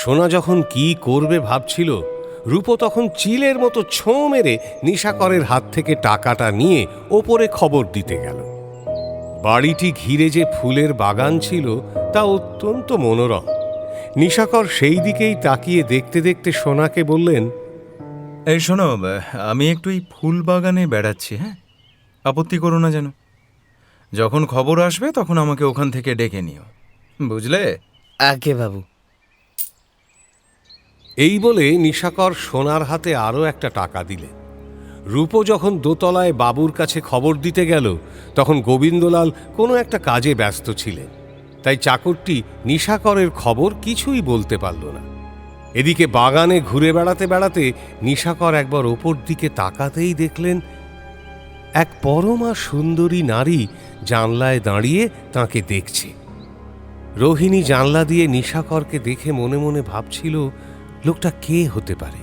সোনা যখন কি করবে ভাবছিল, রূপো তখন চিলের মতো ছোঁ মেরে নিশাকরের হাত থেকে টাকাটা নিয়ে ওপরে খবর দিতে গেল। বাড়িটি ঘিরে যে ফুলের বাগান ছিল তা অত্যন্ত মনোরম। নিশাকর সেই দিকেই তাকিয়ে দেখতে দেখতে সোনাকে বললেন, এই শোনো, আমি একটু এই ফুল বাগানে বেড়াচ্ছি, হ্যাঁ, আপত্তি করো না যেন। যখন খবর আসবে তখন আমাকে ওখান থেকে ডেকে নিও, বুঝলে? আগে বাবু। এই বলে নিশাকর সোনার হাতে আরও একটা টাকা দিলেন। রূপো যখন দোতলায় বাবুর কাছে খবর দিতে গেল, তখন গোবিন্দলাল কোনো একটা কাজে ব্যস্ত ছিলেন, তাই চাকরটি নিশাকরের খবর কিছুই বলতে পারল না। এদিকে বাগানে ঘুরে বেড়াতে বেড়াতে নিশাকর একবার ওপর দিকে তাকাতেই দেখলেন এক পরমা সুন্দরী নারী জানলায় দাঁড়িয়ে তাকে দেখছে। রোহিণী জানলা দিয়ে নিশাকরকে দেখে মনে মনে ভাবছিল, লোকটা কে হতে পারে।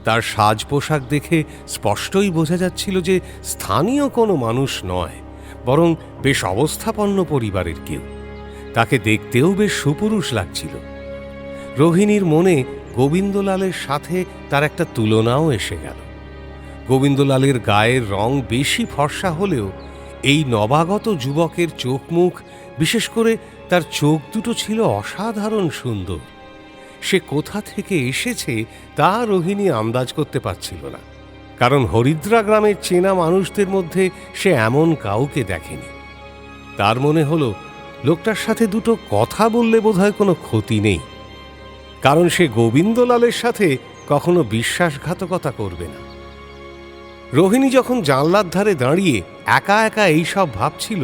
তার সাজ পোশাক দেখে স্পষ্টই বোঝা যাচ্ছিল যে স্থানীয় কোনো মানুষ নয়, বরং বেশ অবস্থাপন্ন পরিবারের কেউ। তাকে দেখতেও বেশ সুপুরুষ লাগছিল। রোহিণীর মনে গোবিন্দলালের সাথে তার একটা তুলনাও এসে গেল। গোবিন্দলালের গায়ের রং বেশি ফর্সা হলেও এই নবাগত যুবকের চোখ মুখ, বিশেষ করে তার চোখ দুটো ছিল অসাধারণ সুন্দর। সে কোথা থেকে এসেছে তা রোহিণী আন্দাজ করতে পারছিল না, কারণ হরিদ্রা গ্রামের চেনা মানুষদের মধ্যে সে এমন কাউকে দেখেনি। তার মনে হলো লোকটার সাথে দুটো কথা বললে বোধহয় কোনো ক্ষতি নেই, কারণ সে গোবিন্দলালের সাথে কখনো বিশ্বাসঘাতকতা করবে না। রোহিণী যখন জানলার ধারে দাঁড়িয়ে একা একা এইসব ভাবছিল,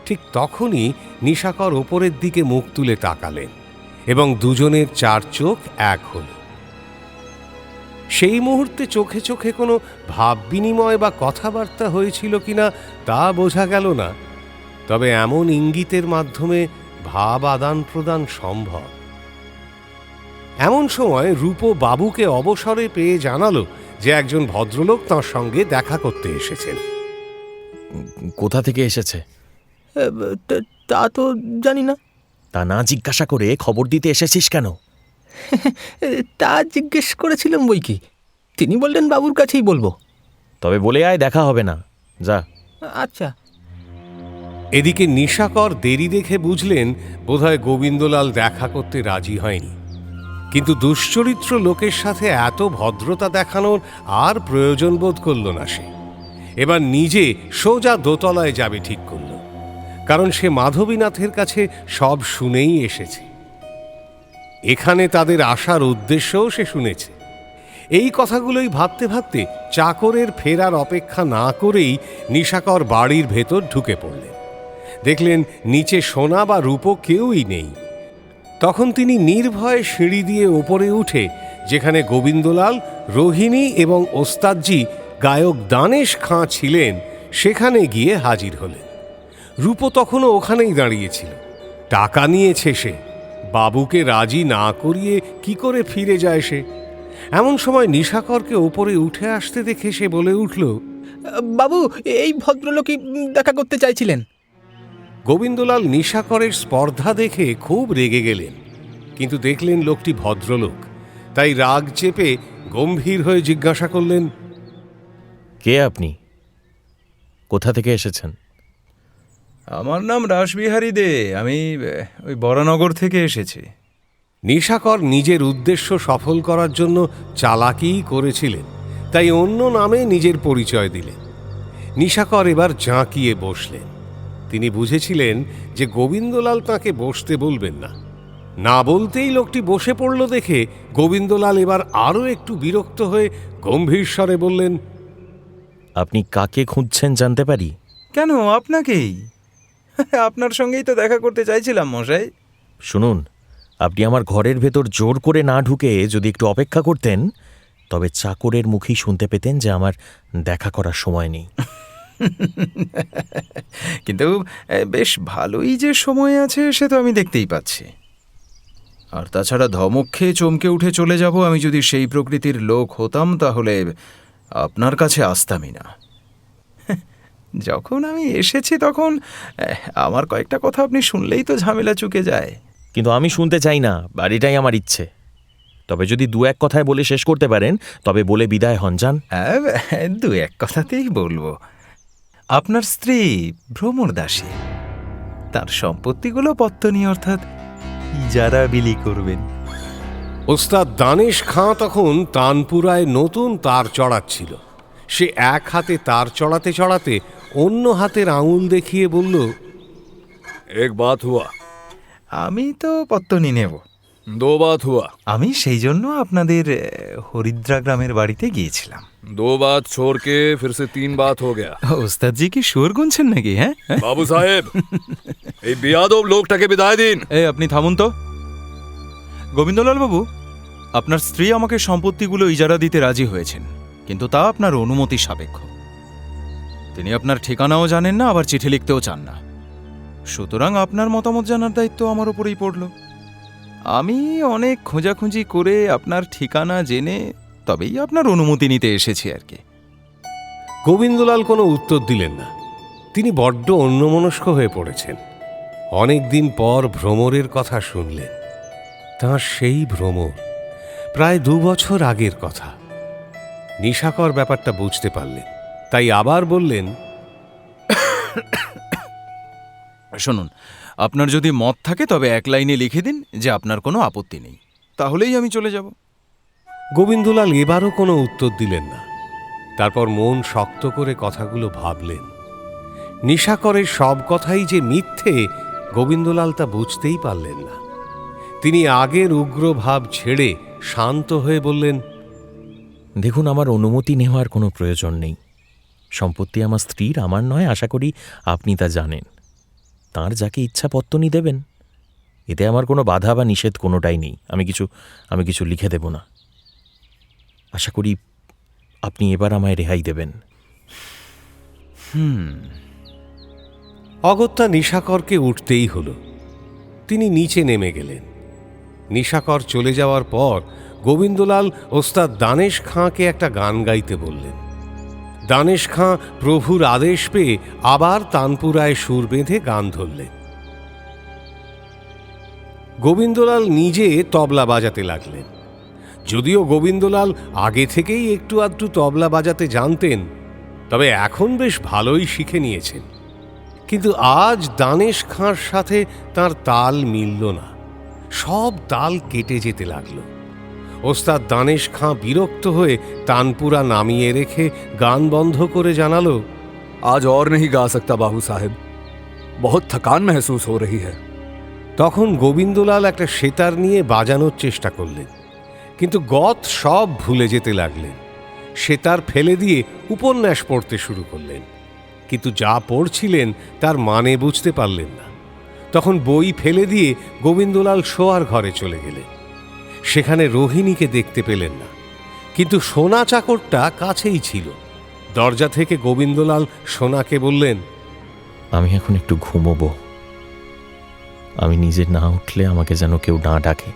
ঠিক তখনই নিশাকর ওপরের দিকে মুখ তুলে তাকালেন এবং দুজনের 4 চোখ এক হল। সেই মুহূর্তে চোখে চোখে কোনো ভাব বিনিময় বা কথাবার্তা হয়েছিল কিনা তা বোঝা গেল না, তবে এমন ইঙ্গিতের মাধ্যমে ভাব আদান প্রদান সম্ভব। এমন সময় রূপো বাবুকে অবসরে পেয়ে জানালো যে একজন ভদ্রলোক তাঁর সঙ্গে দেখা করতে এসেছেন। কোথা থেকে এসেছে তা তো জানি না। তা না জিজ্ঞাসা করে খবর দিতে এসেছিস কেন? তা জিজ্ঞেস করেছিলাম বই কি, তিনি বললেন বাবুর কাছেই বলবো। তবে বলে আয়, দেখা হবে না, যা। আচ্ছা। এদিকে নিশাকর দেরি দেখে বুঝলেন বোধহয় গোবিন্দলাল দেখা করতে রাজি হয়নি, কিন্তু দুশ্চরিত্র লোকের সাথে এত ভদ্রতা দেখানোর আর প্রয়োজন বোধ করল না। সে এবার নিজে সোজা দোতলায় যাবে ঠিক করল, কারণ সে মাধবীনাথের কাছে সব শুনেই এসেছে। এখানে তাদের আসার উদ্দেশ্যও সে শুনেছে। এই কথাগুলোই ভাবতে ভাবতে চাকরের ফেরার অপেক্ষা না করেই নিশাকর বাড়ির ভেতর ঢুকে পড়লেন। দেখলেন নিচে সোনা বা রূপো কেউই নেই। তখন তিনি নির্ভয়ে সিঁড়ি দিয়ে ওপরে উঠে যেখানে গোবিন্দলাল, রোহিণী এবং ওস্তাদজি গায়ক দানেশ খাঁ ছিলেন সেখানে গিয়ে হাজির হলেন। রূপো তখনও ওখানেই দাঁড়িয়েছিল। টাকা নিয়েছে সে, বাবুকে রাজি না করিয়ে কি করে ফিরে যায় সে। এমন সময় নিশাকরকে ওপরে উঠে আসতে দেখে সে বলে উঠল, বাবু এই ভদ্রলোকই দেখা করতে চাইছিলেন। গোবিন্দলাল নিশাকরের স্পর্ধা দেখে খুব রেগে গেলেন, কিন্তু দেখলেন লোকটি ভদ্রলোক, তাই রাগ চেপে গম্ভীর হয়ে জিজ্ঞাসা করলেন, কে আপনি? কোথা থেকে এসেছেন? আমার নাম রাসবিহারী দে, আমি ওই বরানগর থেকে এসেছি। নিশাকর নিজের উদ্দেশ্য সফল করার জন্য চালাকিই করেছিলেন, তাই অন্য নামে নিজের পরিচয় দিলেন। নিশাকর এবার জাঁকিয়ে বসলেন। তিনি বুঝেছিলেন যে গোবিন্দলাল তাকে বসতে বলবেন না। না বলতেই লোকটি বসে পড়ল দেখে গোবিন্দলাল এবার আরও একটু বিরক্ত হয়ে গম্ভীর স্বরে বললেন, আপনি কাকে খুঁজছেন জানতে পারি? কেন, আপনাকেই। আপনার সঙ্গেই তো দেখা করতে চাইছিলাম মশাই। শুনুন, আপনি আমার ঘরের ভেতর জোর করে না ঢুকে যদি একটু অপেক্ষা করতেন, তবে চাকরের মুখেই শুনতে পেতেন যে আমার দেখা করার সময় নেই। কিন্তু বেশ ভালোই যে সময় আছে সে তো আমি দেখতেই পাচ্ছি। আর তাছাড়া ধমক খেয়ে চমকে উঠে চলে যাব, আমি যদি সেই প্রকৃতির লোক হতাম তাহলে আপনার কাছে আসতামই না। যখন আমি এসেছি তখন আমার কয়েকটা কথা আপনি শুনলেই তো ঝামেলা চুকে যায়। কিন্তু আমি শুনতে চাই না, বাড়িটাই আমার ইচ্ছে। তবে যদি দু এক কথায় বলে শেষ করতে পারেন তবে বলে বিদায় হন যান। হ্যাঁ, দু এক কথাতেই বলবো। আপনার স্ত্রী ভ্রমর দাসী, তার সম্পত্তিগুলো পত্তনি অর্থাৎ ইজারা বিলি করবেন। ওস্তাদ দানেশ খাঁ তখন তানপুরায় নতুন তার চড়াচ্ছিল। সে এক হাতে তার চড়াতে চড়াতে অন্য হাতের আঙুল দেখিয়ে বলল, एक बात हुआ, আমি তো পত্তনি নেব। 2 बात हुआ। আমি সেই জন্য আপনাদের হরিদ্রা গ্রামের বাড়িতে গিয়েছিলাম। 2 बात छोड़ के फिर से 3 बात हो गया। ওস্তাদজি কি সুর গুনছেন নাকি? হ্যাঁ, বাবু সাহেব, এই বিয়াদব লোকটাকে বিদায় দিন। এই আপনি থামুন তো। গোবিন্দলাল বাবু, আপনার স্ত্রী আমাকে সম্পত্তিগুলো ইজারা দিতে রাজি হয়েছেন, কিন্তু তা আপনার অনুমতি সাপেক্ষ। তিনি আপনার ঠিকানাও জানেন না, আবার চিঠি লিখতেও চান না। সুতরাং আপনার মতামত জানার দায়িত্ব আমার উপরেই পড়ল। আমি অনেক খোঁজাখুঁজি করে আপনার ঠিকানা জেনে তবেই আপনার অনুমতি নিতে এসেছি আর কি। গোবিন্দলাল কোনো উত্তর দিলেন না। তিনি বড্ড অন্যমনস্ক হয়ে পড়েছেন। অনেক দিন পর ভ্রমরের কথা শুনলেন। তাঁর সেই ভ্রমর প্রায় 2 বছর আগের কথা। নিশাকর ব্যাপারটা বুঝতে পারলেন, তাই আবার বললেন, শুনুন, আপনার যদি মত থাকে তবে এক লাইনে লিখে দিন যে আপনার কোনো আপত্তি নেই, তাহলেই আমি চলে যাব। গোবিন্দলাল এবারও কোনো উত্তর দিলেন না। তারপর মন শক্ত করে কথাগুলো ভাবলেন। নিশাকরের সব কথাই যে মিথ্যে, গোবিন্দলাল তা বুঝতেই পারলেন না। তিনি আগের উগ্র ভাব ছেড়ে শান্ত হয়ে বললেন, দেখুন, আমার অনুমতি নেওয়ার কোনো প্রয়োজন নেই। সম্পত্তি আমার স্ত্রীর, আমার নয়। আশা করি আপনি তা জানেন। তাঁর যাকে ইচ্ছা পত্তনি দেবেন, এতে আমার কোনো বাধা বা নিষেধ কোনোটাই নেই। আমি কিছু লিখে দেব না। আশা করি আপনি এবার আমায় রেহাই দেবেন। অগত্যা নিশাকরকে উঠতেই হলো। তিনি নিচে নেমে গেলেন। নিশাকর চলে যাওয়ার পর গোবিন্দলাল ওস্তাদ দানেশ খাঁকে একটা গান গাইতে বললেন। দানেশ খাঁ প্রভুর আদেশ পেয়ে আবার তানপুরায় সুর বেঁধে গান ধরলেন। গোবিন্দলাল নিজে তবলা বাজাতে লাগলেন। যদিও গোবিন্দলাল আগে থেকেই একটু আধটু তবলা বাজাতে জানতেন, তবে এখন বেশ ভালোই শিখে নিয়েছেন। কিন্তু আজ দানেশ খাঁর সাথে তার তাল মিলল না। সব তাল কেটে যেতে লাগলো। ওস্তাদ দানেশ খাঁ বিরক্ত হয়ে তানপুরা নামিয়ে রেখে গান বন্ধ করে জানালো, आज और नहीं गा सकता बाबू साहेब, बहुत थकान महसूस हो रही है। তখন গোবিন্দলাল একটা সেতার নিয়ে বাজানোর চেষ্টা করলেন, কিন্তু গত সব ভুলে যেতে লাগলেন। সেতার ফেলে দিয়ে উপন্যাস পড়তে শুরু করলেন, কিন্তু যা পড়ছিলেন তার মানে বুঝতে পারলেন না। তখন বই ফেলে দিয়ে গোবিন্দলাল শোয়ার ঘরে চলে গেলেন। সেখানে রোহিণীকে দেখতে পেলেন না, কিন্তু সোনা চাকরটা কাছেই ছিল। দরজা থেকে গোবিন্দলাল সোনাকে বললেন, আমি এখন একটু ঘুমোবো। আমি নিজে না উঠলে আমাকে যেন কেউ না ডাকে।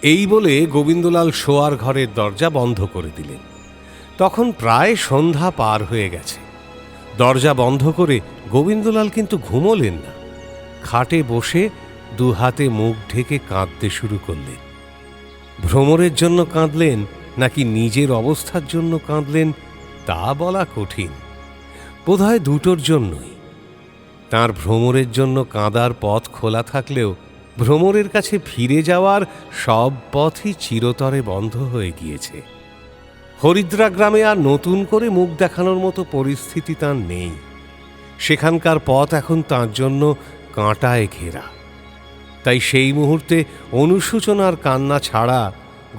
এই বলে গোবিন্দলাল শোয়ার ঘরের দরজা বন্ধ করে দিলেন। তখন প্রায় সন্ধ্যা পার হয়ে গেছে। দরজা বন্ধ করে গোবিন্দলাল কিন্তু ঘুমোলেন না। খাটে বসে 2 হাতে মুখ ঢেকে কাঁদতে শুরু করলেন। ভ্রমরের জন্য কাঁদলেন নাকি নিজের অবস্থার জন্য কাঁদলেন তা বলা কঠিন। বোধহয় দুটোর জন্যই। তাঁর ভ্রমরের জন্য কাঁদার পথ খোলা থাকলেও ভ্রমরের কাছে ফিরে যাওয়ার সব পথই চিরতরে বন্ধ হয়ে গিয়েছে। হরিদ্রা গ্রামে আর নতুন করে মুখ দেখানোর মতো পরিস্থিতি তার নেই। সেখানকার পথ এখন তাঁর জন্য কাঁটায় ঘেরা। তাই সেই মুহূর্তে অনুশোচনার কান্না ছাড়া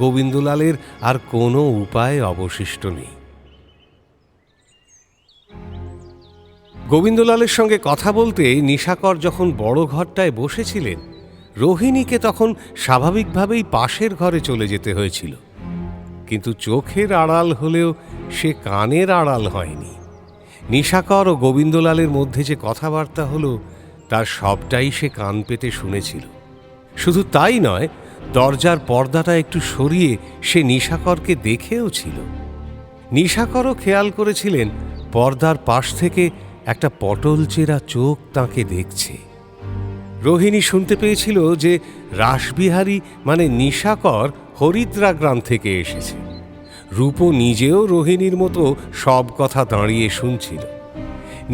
গোবিন্দলালের আর কোনো উপায় অবশিষ্ট নেই। গোবিন্দলালের সঙ্গে কথা বলতে নিশাকর যখন বড় ঘরটায় বসেছিলেন, রোহিণীকে তখন স্বাভাবিকভাবেই পাশের ঘরে চলে যেতে হয়েছিল, কিন্তু চোখের আড়াল হলেও সে কানের আড়াল হয়নি। নিশাকর ও গোবিন্দলালের মধ্যে যে কথাবার্তা হলো তার সবটাই সে কান পেতে শুনেছিল। শুধু তাই নয়, দরজার পর্দাটা একটু সরিয়ে সে নিশাকরকে দেখেও ছিল। নিশাকরও খেয়াল করেছিলেন পর্দার পাশ থেকে একটা পটল চেরা চোখ তাকে দেখছে। রোহিণী শুনতে পেয়েছিল যে রাসবিহারী মানে নিশাকর হরিদ্রা গ্রাম থেকে এসেছে। রূপ নিজেও রোহিণীর মতো সব কথা দাঁড়িয়ে শুনছিল।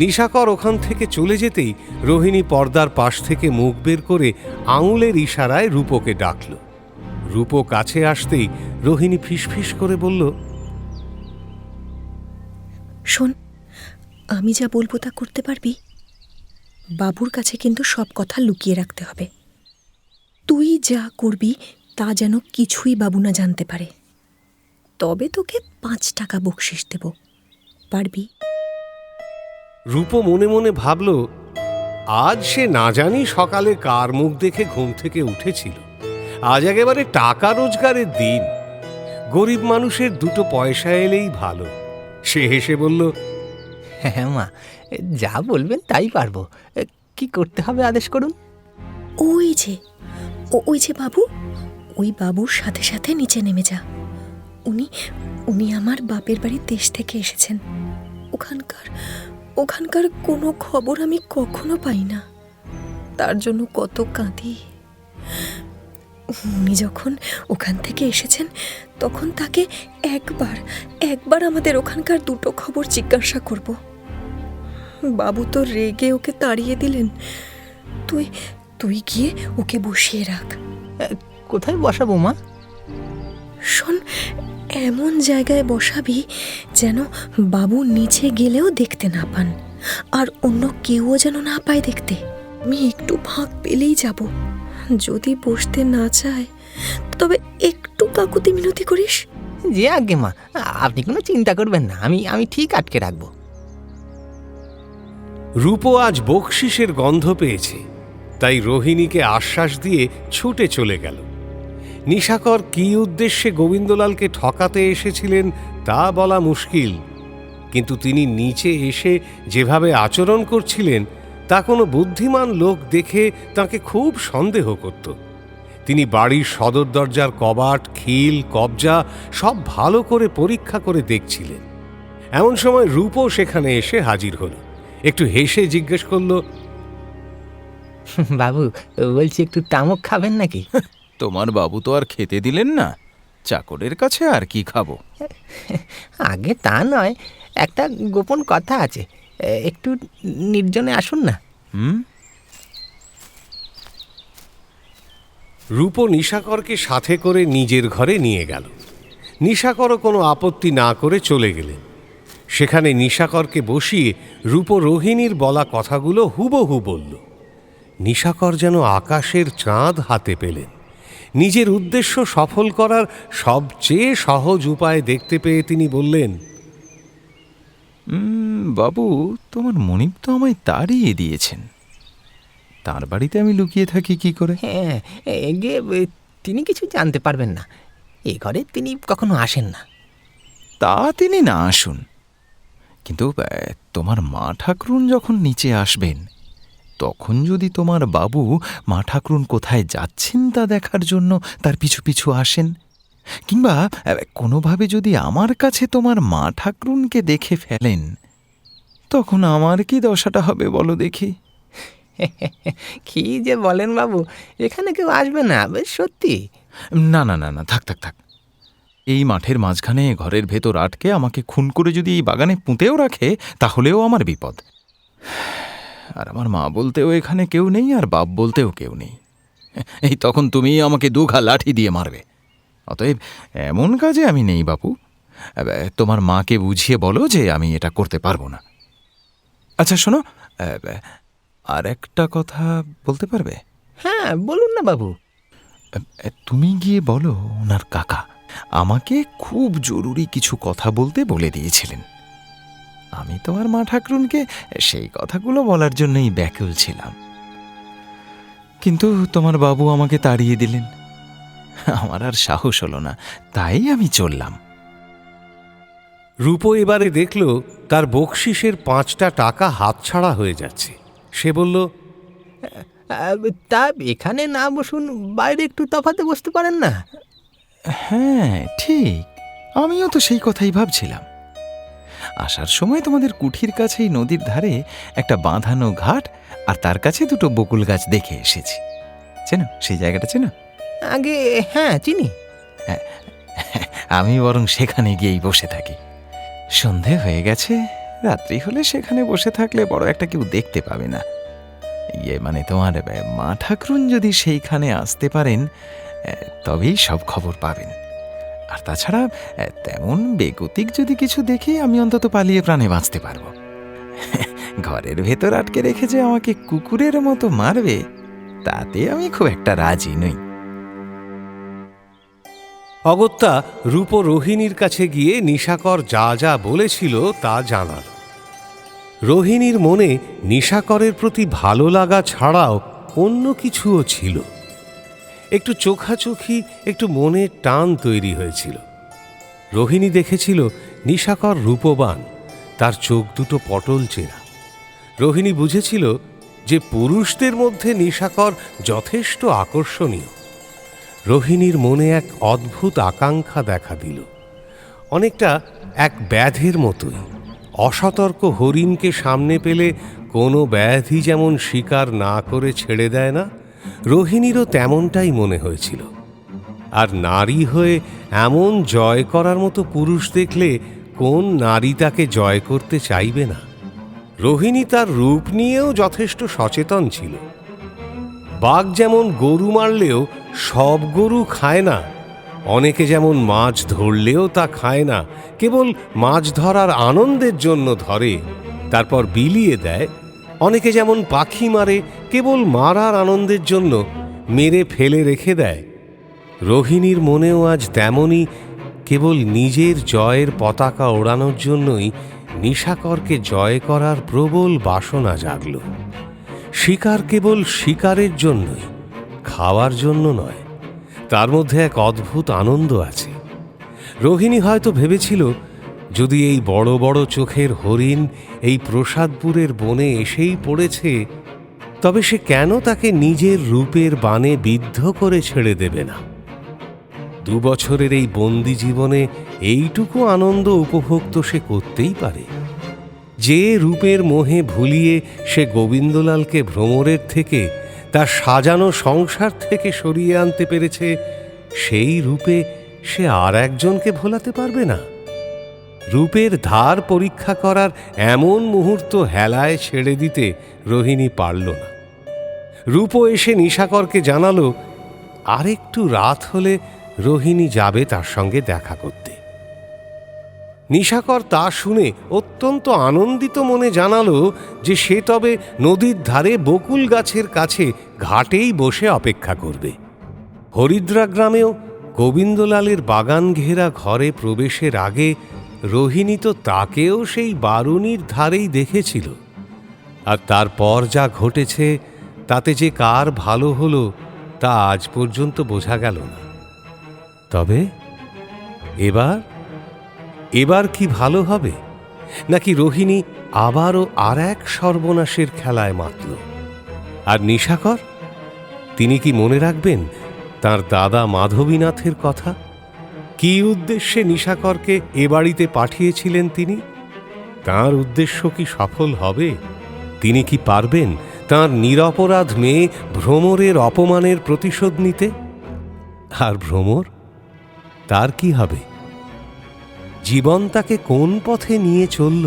নিশাকর ওখান থেকে চলে যেতেই রোহিণী পর্দার পাশ থেকে মুখ বের করে আঙুলের ইশারায় রূপকে ডাকল। রূপ কাছে আসতেই রোহিণী ফিসফিস করে বলল, শোন, আমি যা বলবো তা করতে পারবি? বাবুর কাছে কিন্তু সব কথা লুকিয়ে রাখতে হবে। তুই যা করবি তা যেন কিছুই বাবু না জানতে পারে। তবে তোকে 5 টাকা বকশিস দেব। পারবি? রূপ মনে মনে ভাবল, আজ সে না জানি সকালে কার মুখ দেখে ঘুম থেকে উঠেছিল। আজ একেবারে টাকা রোজগারের দিন। গরিব মানুষের 2 পয়সা এলেই ভালো। সে হেসে বলল, হ্যাঁ মা, যা বলবেন তাই পারবো। কি করতে হবে আদেশ করুন। ওই যে বাবু, ওই বাবুর সাথে সাথে নিচে নেমে যা। উনি আমার বাপের বাড়ির দেশ থেকে এসেছেন। ওখানকার কোনো খবর আমি কখনো পাই না, তার জন্য কত কাঁদি। উনি যখন ওখান থেকে এসেছেন তখন তাকে একবার আমাদের ওখানকার 2 খবর জিজ্ঞাসা করব। বাবু তো রেগে ওকে তাড়িয়ে দিলেন। তুই গিয়ে ওকে বসিয়ে রাখ। কোথায় বসাবো মা? শোন, এমন জায়গায় বসাবি যেন বাবু নিচে গেলেও দেখতে না পান, আর অন্য কেউও যেন না পায় দেখতে। আমি একটু ফাঁক পেলেই যাব। যদি বসতে না চায় তবে একটু কাকুতি মিনতি করিস। যে আগে মা, আপনি কোনো চিন্তা করবেন না, আমি ঠিক আটকে রাখবো। রূপ আজ বকশিসের গন্ধ পেয়েছে, তাই রোহিণীকে আশ্বাস দিয়ে ছুটে চলে গেল। নিশাকর কী উদ্দেশ্যে গোবিন্দলালকে ঠকাতে এসেছিলেন তা বলা মুশকিল, কিন্তু তিনি নিচে এসে যেভাবে আচরণ করছিলেন তা কোনো বুদ্ধিমান লোক দেখে তাকে খুব সন্দেহ করত। তিনি বাড়ির সদর দরজার কবাট, খিল, কবজা সব ভালো করে পরীক্ষা করে দেখছিলেন। এমন সময় রূপও সেখানে এসে হাজির হল। একটু হেসে জিজ্ঞেস করল, বাবু, বলছি একটু তামক খাবেন নাকি? তোমার বাবু তো আর খেতে দিলেন না, চাকরের কাছে আর কি খাবো? আগে তা নয়, একটা গোপন কথা আছে, একটু নির্জনে আসুন না। রূপ নিশাকরকে সাথে করে নিজের ঘরে নিয়ে গেল। নিশাকরও কোনো আপত্তি না করে চলে গেলেন। সেখানে নিশাকরকে বসিয়ে রূপ রোহিণীর বলা কথাগুলো হুবহু বলল। নিশাকর যেন আকাশের চাঁদ হাতে পেলেন। নিজের উদ্দেশ্য সফল করার সবচেয়ে সহজ উপায় দেখতে পেয়ে তিনি বললেন, বাবু, তোমার মনিব তো আমায় তাড়িয়ে দিয়েছেন। তার বাড়িতে আমি লুকিয়ে থাকি কি করে? হ্যাঁ, এগে তিনি কিছু জানতে পারবেন না। এ ঘরে তিনি কখনো আসেন না। তা তিনি না আসুন, কিন্তু তোমার মা ঠাকরুন যখন নিচে আসবেন তখন যদি তোমার বাবু মা ঠাকরুন কোথায় যাচ্ছেন তা দেখার জন্য তার পিছু পিছু আসেন, কিংবা কোনোভাবে যদি আমার কাছে তোমার মা ঠাকরুনকে দেখে ফেলেন, তখন আমার কি দশাটা হবে বলো দেখি? কি যে বলেন বাবু, এখানে কেউ আসবে না, সত্যি। না না না না, থাক থাক থাক। এই মাঠের মাঝখানে ঘরের ভেতর আটকে আমাকে খুন করে যদি এই বাগানে পুঁতেও রাখে তাহলেও আমার বিপদ। আর আমার মা বলতেও এখানে কেউ নেই, আর বাপ বলতেও কেউ নেই। এই তখন তুমি আমাকে 2 ঘা লাঠি দিয়ে মারবে। অতএব এমন কাজে আমি নেই বাপু। তোমার মাকে বুঝিয়ে বলো যে আমি এটা করতে পারবো না। আচ্ছা শোনো, আর একটা কথা বলতে পারবে? হ্যাঁ, বলুন না বাবু। তুমি গিয়ে বলো ওনার কাকা আমাকে খুব জরুরি কিছু কথা বলতে বলে দিয়েছিলেন। আমি তোমার মা ঠাকরুনকে সেই কথাগুলো বলার জন্যই ব্যাকুল ছিলাম। কিন্তু তোমার বাবু আমাকে তাড়িয়ে দিলেন। আমার আর সাহস হলো না, তাই আমি চললাম। রূপো এবারে দেখল তার বকশিসের 5টা টাকা হাতছাড়া হয়ে যাচ্ছে। সে বলল, তা এখানে না বসুন, বাইরে একটু তফাতে বসতে পারেন না? হ্যাঁ ঠিক, আমিও তো সেই কথাই ভাবছিলাম। আসার সময় তোমাদের কুঠির কাছেই নদীর ধারে একটা বাঁধানো ঘাট আর তার কাছে 2টো বকুল গাছ দেখে এসেছি। চেনো সেই জায়গাটা? চেনো? আগে হ্যাঁ চিনি। আমি বরং সেখানে গিয়েই বসে থাকি। সন্ধে হয়ে গেছে, রাত্রি হলে সেখানে বসে থাকলে বড় একটা কেউ দেখতে পাবে না। মানে তোমার মা ঠাকরুন যদি সেইখানে আসতে পারেন তবেই সব খবর পাবেন। আর তাছাড়া তেমন বেগতিক যদি কিছু দেখি আমি অন্তত পালিয়ে প্রাণে বাঁচতে পারবো। ঘরের ভেতর আটকে রেখে যে আমাকে কুকুরের মতো মারবে তাতে আমি খুব একটা রাজি নই। অগত্যা রূপো রোহিণীর কাছে গিয়ে নিশাকর যা যা বলেছিল তা জানাল। রোহিণীর মনে নিশাকরের প্রতি ভালো লাগা ছাড়াও অন্য কিছুও ছিল। একটু চোখাচোখি, একটু মনের টান তৈরি হয়েছিল। রোহিণী দেখেছিল নিশাকর রূপবান, তার চোখ দুটো পটল চেরা। রোহিণী বুঝেছিল যে পুরুষদের মধ্যে নিশাকর যথেষ্ট আকর্ষণীয়। রোহিণীর মনে এক অদ্ভুত আকাঙ্ক্ষা দেখা দিল, অনেকটা এক ব্যাধের মতোই। অসতর্ক হরিণকে সামনে পেলে কোনো ব্যাধি যেমন শিকার না করে ছেড়ে দেয় না, রোহিণীরও তেমনটাই মনে হয়েছিল। আর নারী হয়ে এমন জয় করার মতো পুরুষ দেখলে কোন নারী তাকে জয় করতে চাইবে না? রোহিণী তার রূপ নিয়েও যথেষ্ট সচেতন ছিল। বাঘ যেমন গরু মারলেও সব গরু খায় না, অনেকে যেমন মাছ ধরলেও তা খায় না, কেবল মাছ ধরার আনন্দের জন্য ধরে তারপর বিলিয়ে দেয়, অনেকে যেমন পাখি মারে কেবল মারার আনন্দের জন্য মেরে ফেলে রেখে দেয়, রোহিণীর মনেও আজ তেমনই কেবল নিজের জয়ের পতাকা ওড়ানোর জন্যই নিশাকরকে জয় করার প্রবল বাসনা জাগল। শিকার কেবল শিকারের জন্যই, খাওয়ার জন্য নয়। তার মধ্যে এক অদ্ভুত আনন্দ আছে। রোহিণী হয়তো ভেবেছিল, যদি এই বড় বড় চোখের হরিণ এই প্রসাদপুরের বনে এসেই পড়েছে, তবে সে কেন তাকে নিজের রূপের বাণে বিদ্ধ করে ছেড়ে দেবে না? 2 বছরের এই বন্দি জীবনে এইটুকু আনন্দ উপভোগ তো সে করতেই পারে। যে রূপের মোহে ভুলিয়ে সে গোবিন্দলালকে ভ্রমরের থেকে, তার সাজানো সংসার থেকে সরিয়ে আনতে পেরেছে, সেই রূপে সে আর একজনকে ভোলাতে পারবে না। রূপের ধার পরীক্ষা করার এমন মুহূর্ত হেলায় ছেড়ে দিতে রোহিণী পারল না। রূপো এসে নিশাকরকে জানালো আরেকটু রাত হলে রোহিণী যাবে তার সঙ্গে দেখা করতে। নিশাকর তা শুনে অত্যন্ত আনন্দিত মনে জানালো যে সে তবে নদীর ধারে বকুল গাছের কাছে ঘাটেই বসে অপেক্ষা করবে। হরিদ্রা গ্রামেও গোবিন্দলালের বাগান ঘেরা ঘরে প্রবেশের আগে রোহিণী তো তাকেও সেই বারুণীর ধারেই দেখেছিল। আর তারপর যা ঘটেছে তাতে যে কার ভালো হলো তা আজ পর্যন্ত বোঝা গেল না। তবে এবার কি ভালো হবে, নাকি রোহিণী আবারও আর এক সর্বনাশের খেলায় মাতল? আর নিশাকর, তিনি কি মনে রাখবেন তার দাদা মাধবীনাথের কথা? কি উদ্দেশ্যে নিশাকরকে এ বাড়িতে পাঠিয়েছিলেন তিনি? তাঁর উদ্দেশ্য কি সফল হবে? তিনি কি পারবেন তাঁর নিরপরাধ মেয়ে ভ্রমরের অপমানের প্রতিশোধ নিতে? আর ভ্রমর, তার কি হবে? জীবন তাকে কোন পথে নিয়ে চলল?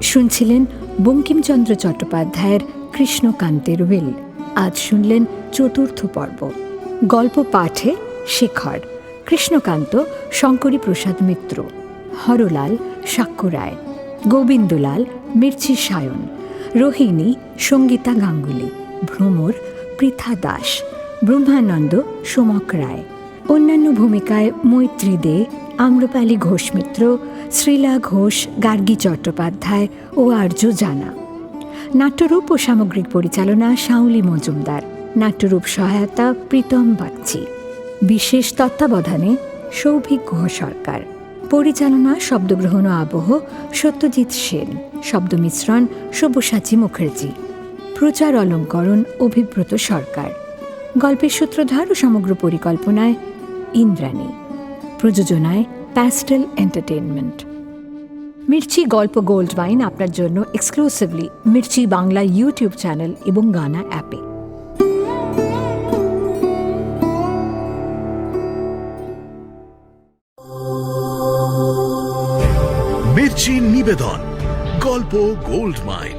শুনছিলেন বঙ্কিমচন্দ্র চট্টোপাধ্যায়ের কৃষ্ণকান্তের উইল। আজ শুনলেন 4র্থ পর্ব। গল্প পাঠে শেখর, কৃষ্ণকান্ত শঙ্করী প্রসাদ মিত্র, হরলাল সাক্ষ্য রায়, গোবিন্দলাল মির্চি সায়ন, রোহিণী সঙ্গীতা গাঙ্গুলি, ভ্রমর পৃথা দাস, ব্রহ্মানন্দ সোমক রায়। অন্যান্য ভূমিকায় মৈত্রী দে, আম্রপালি ঘোষ মিত্র, শ্রীলা ঘোষ, গার্গী চট্টোপাধ্যায় ও আর্য জানা। নাট্যরূপ ও সামগ্রিক পরিচালনা শাওলি মজুমদার, নাট্যরূপ সহায়তা প্রীতম বাগচি, বিশেষ তত্ত্বাবধানে সৌভিক গুহ সরকার, পরিচালনা শব্দগ্রহণ ও আবহ সত্যজিৎ সেন, শব্দ মিশ্রণ সব্যসাচী মুখার্জি, প্রচার অলঙ্করণ অভিব্রত সরকার, গল্পের সূত্রধার ও সমগ্র পরিকল্পনায় ইন্দ্রাণী, প্রযোজনায় প্যাস্টেল এন্টারটেইনমেন্ট। মির্চি গল্প গোল্ড মাইন আপনার জন্য exclusively Mirchi Bangla YouTube channel এবং গানা অ্যাপে। মির্চি নিবেদন গল্প গোল্ড মাইন।